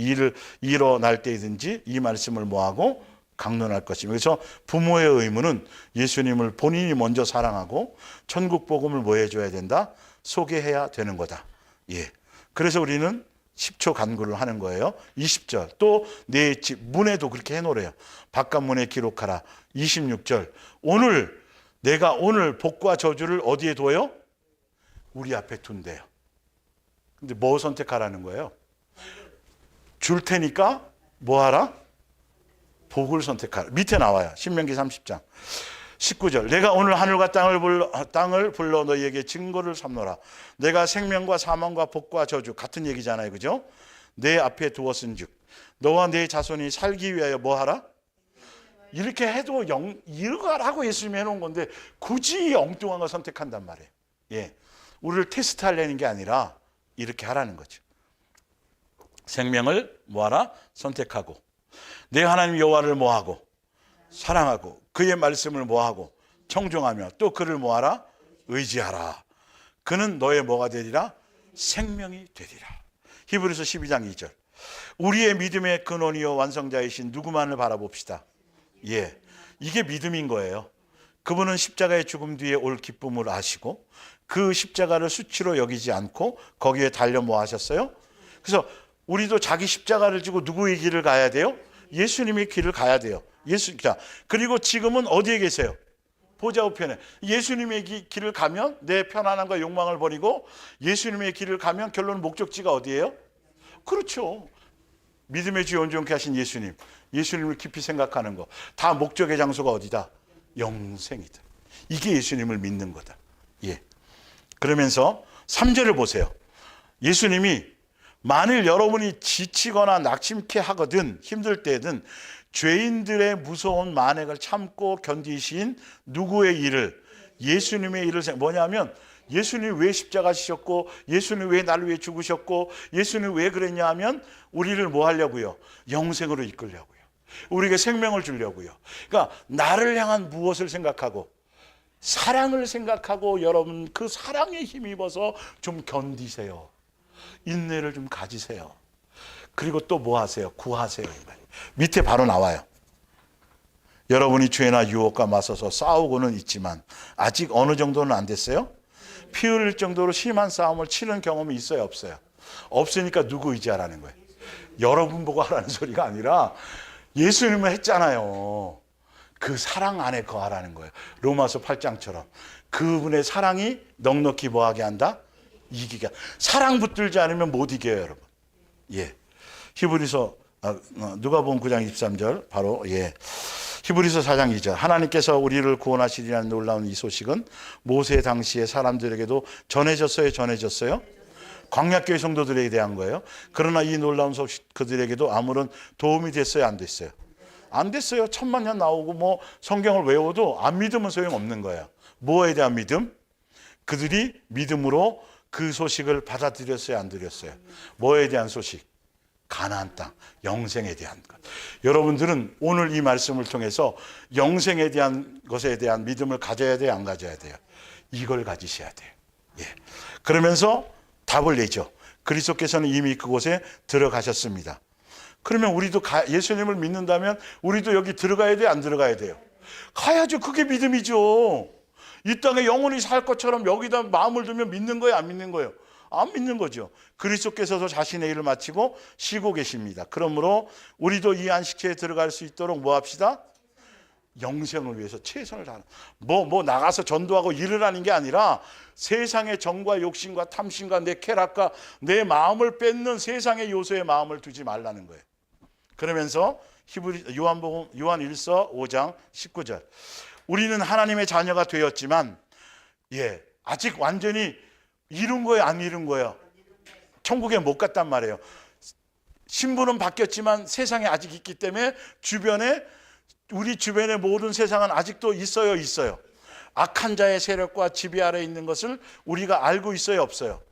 일어날 때이든지 이 말씀을 뭐하고 강론할 것입니다. 그래서 부모의 의무는 예수님을 본인이 먼저 사랑하고 천국 복음을 뭐 해줘야 된다? 소개해야 되는 거다. 그래서 우리는 10초 간구를 하는 거예요. 20절 또 내 집 문에도 그렇게 해놓으래요. 바깥 문에 기록하라. 26절 내가 오늘 복과 저주를 어디에 둬요? 우리 앞에 둔대요. 근데 뭐 선택하라는 거예요? 줄 테니까 뭐 하라? 복을 선택하라. 밑에 나와요. 신명기 30장 19절 내가 오늘 하늘과 땅을 불러 너희에게 증거를 삼노라. 내가 생명과 사망과 복과 저주, 같은 얘기잖아요, 그죠? 내 앞에 두었은즉 너와 내 자손이 살기 위하여 뭐 하라? 이렇게 해도 이거 하라고 예수님이 해놓은 건데 굳이 엉뚱한 걸 선택한단 말이에요. 우리를 테스트하려는 게 아니라 이렇게 하라는 거죠. 생명을 뭐하라? 선택하고 내 하나님 여호와를 뭐하고? 사랑하고 그의 말씀을 뭐하고? 청종하며 또 그를 뭐하라? 의지하라. 그는 너의 뭐가 되리라? 생명이 되리라. 히브리서 12장 2절 우리의 믿음의 근원이요 완성자이신 누구만을 바라봅시다. 이게 믿음인 거예요. 그분은 십자가의 죽음 뒤에 올 기쁨을 아시고 그 십자가를 수치로 여기지 않고 거기에 달려 뭐 하셨어요? 그래서 우리도 자기 십자가를 지고 누구의 길을 가야 돼요? 예수님의 길을 가야 돼요. 그리고 지금은 어디에 계세요? 보좌 우편에. 예수님의 길을 가면 내 편안함과 욕망을 버리고 예수님의 길을 가면 결론 목적지가 어디예요? 그렇죠. 믿음의 주 온전케 하신 예수님을 깊이 생각하는 거. 다 목적의 장소가 어디다? 영생이다. 이게 예수님을 믿는 거다. 그러면서 3절을 보세요. 예수님이 만일 여러분이 지치거나 낙심케 하거든 힘들 때든 죄인들의 무서운 만행을 참고 견디신 누구의 일을? 예수님의 일을 뭐냐면 예수님이 왜 십자가 지셨고 예수님이 왜 나를 위해 죽으셨고 예수님이 왜 그랬냐 하면 우리를 뭐 하려고요? 영생으로 이끌려고요. 우리에게 생명을 주려고요. 그러니까 나를 향한 무엇을 생각하고 사랑을 생각하고 여러분 그 사랑에 힘입어서 좀 견디세요. 인내를 좀 가지세요. 그리고 또 뭐 하세요? 구하세요. 밑에 바로 나와요. 여러분이 죄나 유혹과 맞서서 싸우고는 있지만 아직 어느 정도는 안 됐어요? 피 흘릴 정도로 심한 싸움을 치는 경험이 있어요? 없어요? 없으니까 누구 의지하라는 거예요? 여러분 보고 하라는 소리가 아니라 예수님은 했잖아요. 그 사랑 안에 거하라는 거예요. 로마서 8장처럼 그분의 사랑이 넉넉히 뭐하게 한다? 이기게. 사랑 붙들지 않으면 못 이겨요, 여러분. 예. 히브리서 누가복음 9장 23절 바로 히브리서 4장 2절 하나님께서 우리를 구원하시리라는 놀라운 이 소식은 모세 당시의 사람들에게도 전해졌어요? 광야교회 성도들에게 대한 거예요. 그러나 이 놀라운 소식 그들에게도 아무런 도움이 됐어요, 안 됐어요? 안 됐어요. 1000만 년 나오고 뭐 성경을 외워도 안 믿으면 소용없는 거예요. 뭐에 대한 믿음? 그들이 믿음으로 그 소식을 받아들였어요, 안 들였어요? 뭐에 대한 소식? 가나안 땅, 영생에 대한 것. 여러분들은 오늘 이 말씀을 통해서 영생에 대한 것에 대한 믿음을 가져야 돼요, 안 가져야 돼요? 이걸 가지셔야 돼요. 예. 그러면서 답을 내죠. 그리스도께서는 이미 그곳에 들어가셨습니다. 그러면 우리도 예수님을 믿는다면 우리도 여기 들어가야 돼요, 안 들어가야 돼요? 가야죠. 그게 믿음이죠. 이 땅에 영원히 살 것처럼 여기다 마음을 두면 믿는 거예요, 안 믿는 거예요? 안 믿는 거죠. 그리스도께서도 자신의 일을 마치고 쉬고 계십니다. 그러므로 우리도 이 안식처에 들어갈 수 있도록 뭐 합시다? 영생을 위해서 최선을 다하는. 뭐 나가서 전도하고 일을 하는 게 아니라 세상의 정과 욕심과 탐심과 내 쾌락과 내 마음을 뺏는 세상의 요소에 마음을 두지 말라는 거예요. 그러면서 요한 1서 5장 19절. 우리는 하나님의 자녀가 되었지만 아직 완전히 이룬 거예요, 안 이룬 거예요? 천국에 못 갔단 말이에요. 신분은 바뀌었지만 세상에 아직 있기 때문에 우리 주변의 모든 세상은 아직도 있어요. 악한 자의 세력과 지배 아래 있는 것을 우리가 알고 있어요, 없어요?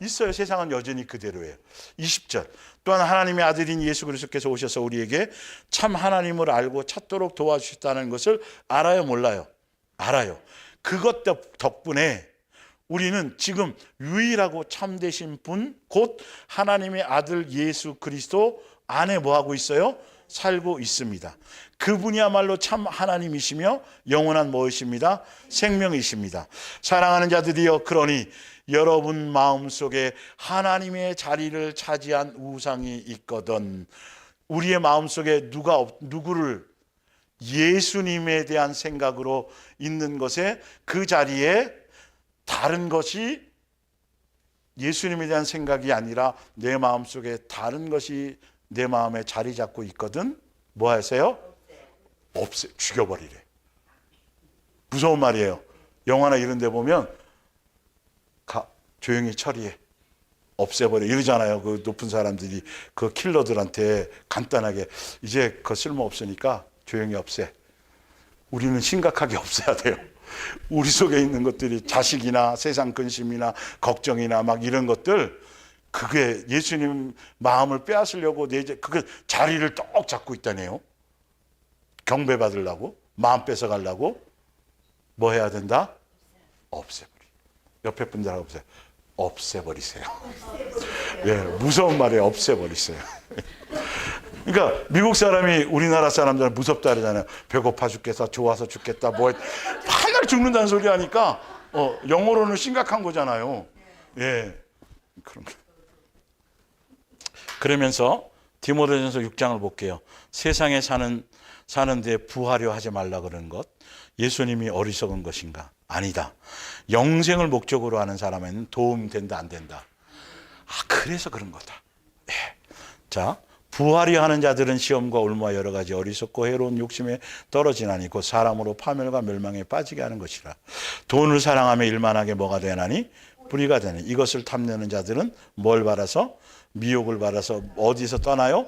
있어요. 세상은 여전히 그대로예요. 20절. 또한 하나님의 아들인 예수 그리스도께서 오셔서 우리에게 참 하나님을 알고 찾도록 도와주셨다는 것을 알아요, 몰라요? 알아요. 그것 덕분에 우리는 지금 유일하고 참되신 분, 곧 하나님의 아들 예수 그리스도 안에 뭐하고 있어요? 살고 있습니다. 그분이야말로 참 하나님이시며 영원한 무엇입니다? 생명이십니다. 사랑하는 자들이여, 그러니 여러분 마음속에 하나님의 자리를 차지한 우상이 있거든 우리의 마음속에 누구를 예수님에 대한 생각으로 있는 것에 그 자리에 다른 것이 예수님에 대한 생각이 아니라 내 마음속에 다른 것이 내 마음에 자리 잡고 있거든 뭐 하세요? 죽여버리래. 무서운 말이에요. 영화나 이런 데 보면 조용히 처리해, 없애버려 이러잖아요. 그 높은 사람들이 그 킬러들한테 간단하게 이제 그거 쓸모없으니까 조용히 없애. 우리는 심각하게 없애야 돼요. 우리 속에 있는 것들이 자식이나 세상 근심이나 걱정이나 막 이런 것들, 그게 예수님 마음을 빼앗으려고 그게 자리를 떡 잡고 있다네요. 경배 받으려고, 마음 뺏어가려고 뭐 해야 된다? 없애버리. 옆에 분들하고 없애버리세요. 무서운 말이에요. 없애버리세요. 그러니까 미국 사람이 우리나라 사람들은 무섭다 그러잖아요. 배고파 죽겠다, 좋아서 죽겠다, 맨날 죽는다는 소리 하니까 영어로는 심각한 거잖아요. 그런 거. 그러면서 디모데전서 6장을 볼게요. 세상에 사는데 부하려 하지 말라 그러는 것, 예수님이 어리석은 것인가? 아니다. 영생을 목적으로 하는 사람에는 도움 된다, 안 된다? 그래서 그런 거다. 자, 부하려 하는 자들은 시험과 올무와 여러 가지 어리석고 해로운 욕심에 떨어지나니 곧 사람으로 파멸과 멸망에 빠지게 하는 것이라. 돈을 사랑하며 일만하게 뭐가 되나니? 불의가 되니. 이것을 탐내는 자들은 뭘 받아서? 미혹을 받아서 어디서 떠나요?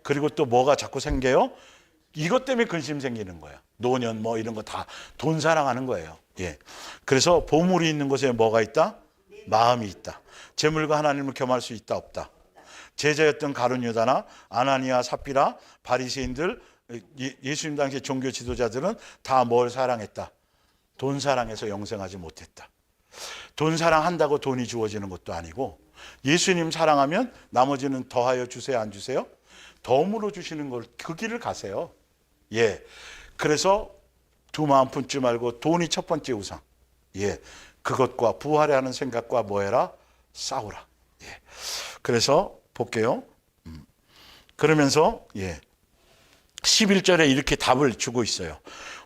그리고 또 뭐가 자꾸 생겨요? 이것 때문에 근심 생기는 거야. 노년 뭐 이런 거 다 돈 사랑하는 거예요. 그래서 보물이 있는 곳에 뭐가 있다? 마음이 있다. 재물과 하나님을 겸할 수 있다, 없다? 제자였던 가룟 유다나 아나니아 삽비라 바리새인들, 예수님 당시 종교 지도자들은 다 뭘 사랑했다? 돈 사랑해서 영생하지 못했다. 돈 사랑한다고 돈이 주어지는 것도 아니고, 예수님 사랑하면 나머지는 더하여 주세요, 안 주세요? 덤으로 주시는 걸 그 길을 가세요. 그래서 두 마음 품지 말고 돈이 첫 번째 우상. 그것과 부활해 하는 생각과 뭐해라? 싸우라. 그래서 볼게요. 그러면서 11절에 이렇게 답을 주고 있어요.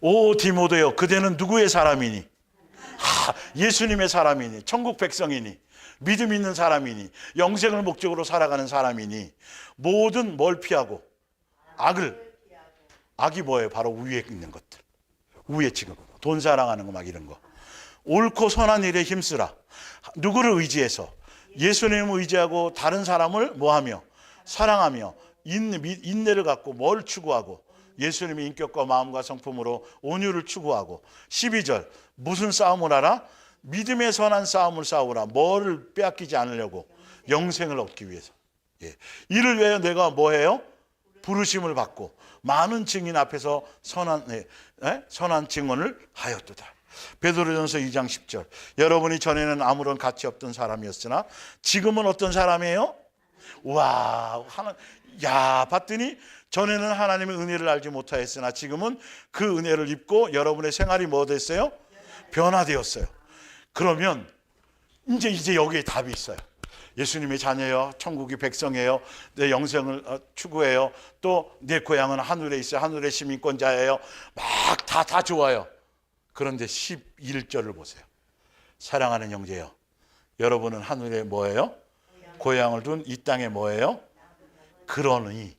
오 디모데여, 그대는 누구의 사람이니? 예수님의 사람이니? 천국 백성이니? 믿음 있는 사람이니 영생을 목적으로 살아가는 사람이니 모든 뭘 피하고 악이 뭐예요? 바로 위에 있는 것들. 위에 지금 돈 사랑하는 거 막 이런 거. 옳고 선한 일에 힘쓰라. 누구를 의지해서? 예수님을 의지하고 다른 사람을 뭐하며? 사랑하며 인내를 갖고 뭘 추구하고? 예수님의 인격과 마음과 성품으로 온유를 추구하고. 12절 무슨 싸움을 하라? 믿음의 선한 싸움을 싸우라. 뭐를 빼앗기지 않으려고? 영생을 얻기 위해서. 예. 이를 위해 내가 뭐해요? 부르심을 받고 많은 증인 앞에서 선한 증언을 하였도다. 베드로전서 2장 10절 여러분이 전에는 아무런 가치 없던 사람이었으나 지금은 어떤 사람이에요? 와, 봤더니 전에는 하나님의 은혜를 알지 못하였으나 지금은 그 은혜를 입고 여러분의 생활이 뭐 됐어요? 변화되었어요. 그러면 이제 여기에 답이 있어요. 예수님의 자녀예요. 천국이 백성이에요. 내 영생을 추구해요. 또 내 고향은 하늘에 있어요. 하늘의 시민권자예요. 막 다 좋아요. 그런데 11절을 보세요. 사랑하는 형제요, 여러분은 하늘에 뭐예요? 고향을 둔 이 땅에 뭐예요? 그러니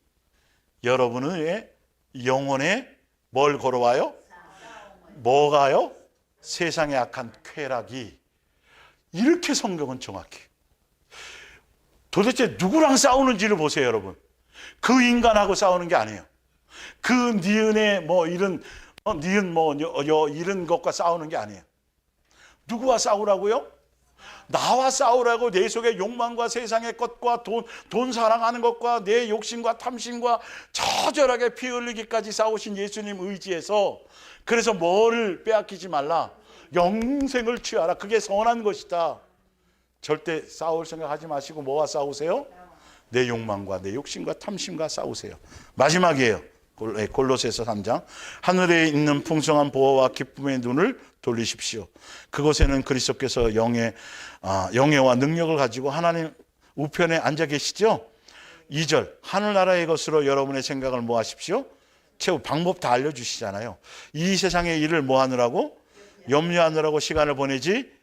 여러분의 영혼에 뭘 걸어와요? 뭐가요? 세상의 악한 쾌락이. 이렇게 성경은 정확해. 도대체 누구랑 싸우는지를 보세요, 여러분. 그 인간하고 싸우는 게 아니에요. 그 니은의 이런 것과 싸우는 게 아니에요. 누구와 싸우라고요? 나와 싸우라고. 내 속의 욕망과 세상의 것과 돈 사랑하는 것과 내 욕심과 탐심과 처절하게 피 흘리기까지 싸우신 예수님 의지해서, 그래서 뭐를 빼앗기지 말라? 영생을 취하라. 그게 선한 것이다. 절대 싸울 생각하지 마시고 뭐와 싸우세요? 내 욕망과 내 욕심과 탐심과 싸우세요. 마지막이에요. 골로새서 3장 하늘에 있는 풍성한 보호와 기쁨의 눈을 돌리십시오. 그곳에는 그리스도께서 영예와 능력을 가지고 하나님 우편에 앉아 계시죠. 2절 하늘나라의 것으로 여러분의 생각을 뭐 하십시오? 채우. 방법 다 알려주시잖아요. 이 세상의 일을 뭐 하느라고? 염려하느라고 시간을 보내지.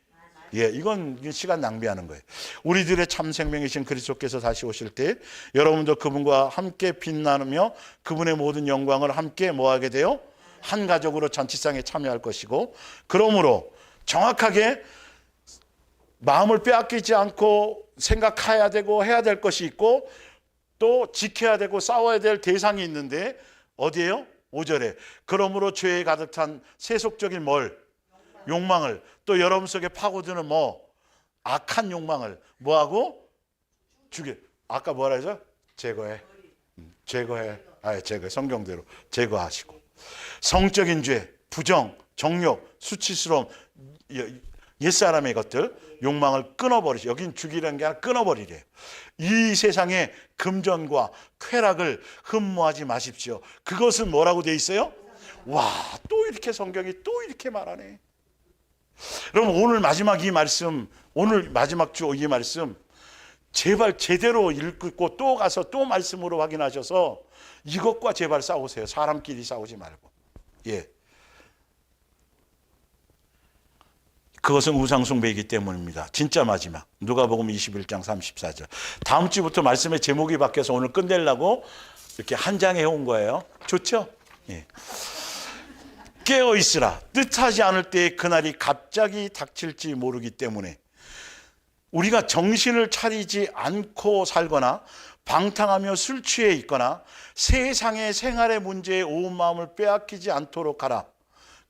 이건 시간 낭비하는 거예요. 우리들의 참 생명이신 그리스도께서 다시 오실 때 여러분도 그분과 함께 빛나며 그분의 모든 영광을 함께 뭐하게 돼요? 한 가족으로 잔치상에 참여할 것이고, 그러므로 정확하게 마음을 빼앗기지 않고 생각해야 되고 해야 될 것이 있고 또 지켜야 되고 싸워야 될 대상이 있는데 어디예요? 5절에 그러므로 죄에 가득 찬 세속적인 욕망을, 또 여러분 속에 파고드는 악한 욕망을 뭐하고? 아까 뭐라 했죠? 제거해. 성경대로 제거하시고. 성적인 죄, 부정, 정욕, 수치스러움, 옛사람의 것들, 욕망을 끊어버리죠. 여긴 죽이라는 게 아니라 끊어버리래요. 이 세상의 금전과 쾌락을 흠모하지 마십시오. 그것은 뭐라고 돼 있어요? 와, 또 이렇게 성경이 또 이렇게 말하네. 여러분 오늘 마지막 주 이 말씀 제발 제대로 읽고 또 가서 또 말씀으로 확인하셔서 이것과 제발 싸우세요. 사람끼리 싸우지 말고. 그것은 우상숭배이기 때문입니다. 진짜 마지막 누가복음 21장 34절. 다음 주부터 말씀의 제목이 바뀌어서 오늘 끝내려고 이렇게 한 장 해온 거예요. 좋죠? 깨어있으라. 뜻하지 않을 때에 그날이 갑자기 닥칠지 모르기 때문에 우리가 정신을 차리지 않고 살거나 방탕하며 술 취해 있거나 세상의 생활의 문제에 온 마음을 빼앗기지 않도록 하라.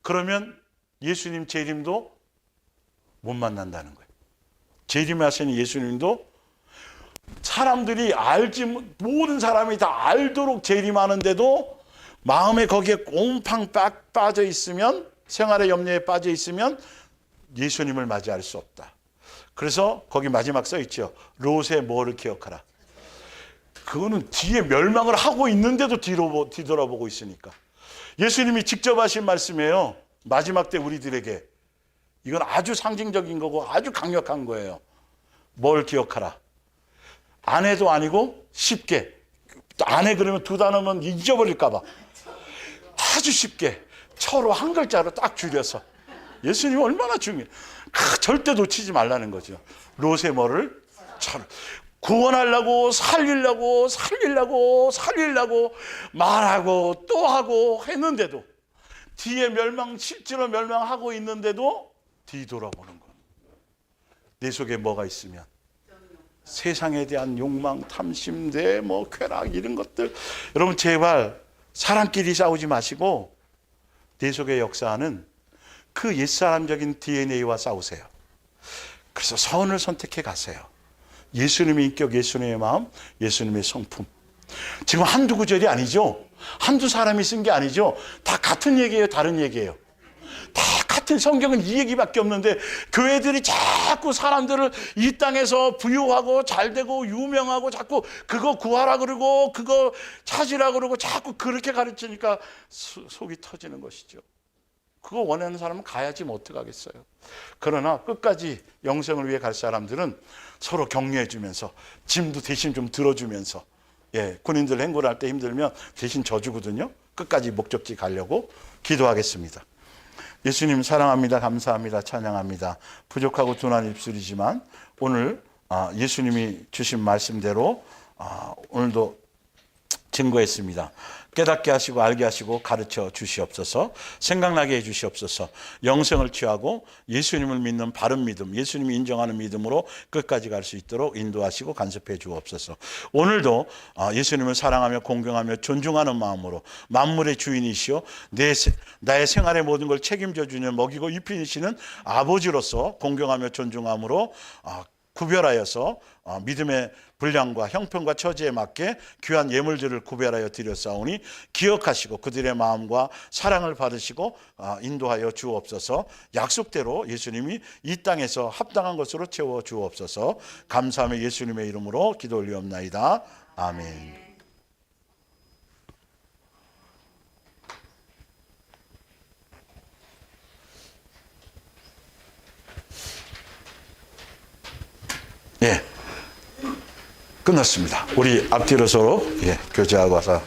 그러면 예수님 재림도 못 만난다는 거예요. 재림하시는 예수님도 사람들이 모든 사람이 다 알도록 재림하는데도 마음에 거기에 곰팡 빠져 있으면, 생활의 염려에 빠져 있으면 예수님을 맞이할 수 없다. 그래서 거기 마지막 써 있죠. 롯의 뭐를 기억하라. 그거는 뒤에 멸망을 하고 있는데도 뒤돌아보고 있으니까. 예수님이 직접 하신 말씀이에요. 마지막 때 우리들에게. 이건 아주 상징적인 거고 아주 강력한 거예요. 뭘 기억하라. 아내도 아니고 쉽게. 아내 그러면 두 단어면 잊어버릴까 봐. 아주 쉽게 서로 한 글자로 딱 줄여서 예수님이 얼마나 중요해. 절대 놓치지 말라는 거죠. 롯의 뭐를 구원하려고 살리려고 말하고 또 하고 했는데도, 뒤에 실제로 멸망하고 있는데도 뒤돌아보는 것. 내 속에 뭐가 있으면 세상에 대한 욕망, 탐심, 쾌락 이런 것들. 여러분 제발 사람끼리 싸우지 마시고 내 속에 역사하는 그 옛사람적인 DNA와 싸우세요. 그래서 선을 선택해 가세요. 예수님의 인격, 예수님의 마음, 예수님의 성품. 지금 한두 구절이 아니죠. 한두 사람이 쓴 게 아니죠. 다 같은 얘기예요, 다른 얘기예요. 다 같은, 성경은 이 얘기밖에 없는데 교회들이 자꾸 사람들을 이 땅에서 부유하고 잘되고 유명하고 자꾸 그거 구하라 그러고 그거 찾으라 그러고 자꾸 그렇게 가르치니까 속이 터지는 것이죠. 그거 원하는 사람은 가야지 뭐 어떡하겠어요. 그러나 끝까지 영생을 위해 갈 사람들은 서로 격려해 주면서 짐도 대신 좀 들어주면서, 군인들 행군할 때 힘들면 대신 져주거든요. 끝까지 목적지 가려고 기도하겠습니다. 예수님 사랑합니다. 감사합니다. 찬양합니다. 부족하고 둔한 입술이지만 오늘 예수님이 주신 말씀대로 오늘도 증거했습니다. 깨닫게 하시고 알게 하시고 가르쳐 주시옵소서. 생각나게 해 주시옵소서. 영생을 취하고 예수님을 믿는 바른 믿음, 예수님이 인정하는 믿음으로 끝까지 갈 수 있도록 인도하시고 간섭해 주옵소서. 오늘도 예수님을 사랑하며 공경하며 존중하는 마음으로 만물의 주인이시오 나의 생활의 모든 걸 책임져 주는 먹이고 입히시는 아버지로서 공경하며 존중함으로 구별하여서 믿음의 분량과 형편과 처지에 맞게 귀한 예물들을 구별하여 드렸사오니 기억하시고 그들의 마음과 사랑을 받으시고 인도하여 주옵소서. 약속대로 예수님이 이 땅에서 합당한 것으로 채워 주옵소서. 감사하며 예수님의 이름으로 기도 올리옵나이다. 아멘. 끝났습니다. 우리 앞뒤로 서로 교제하고 와서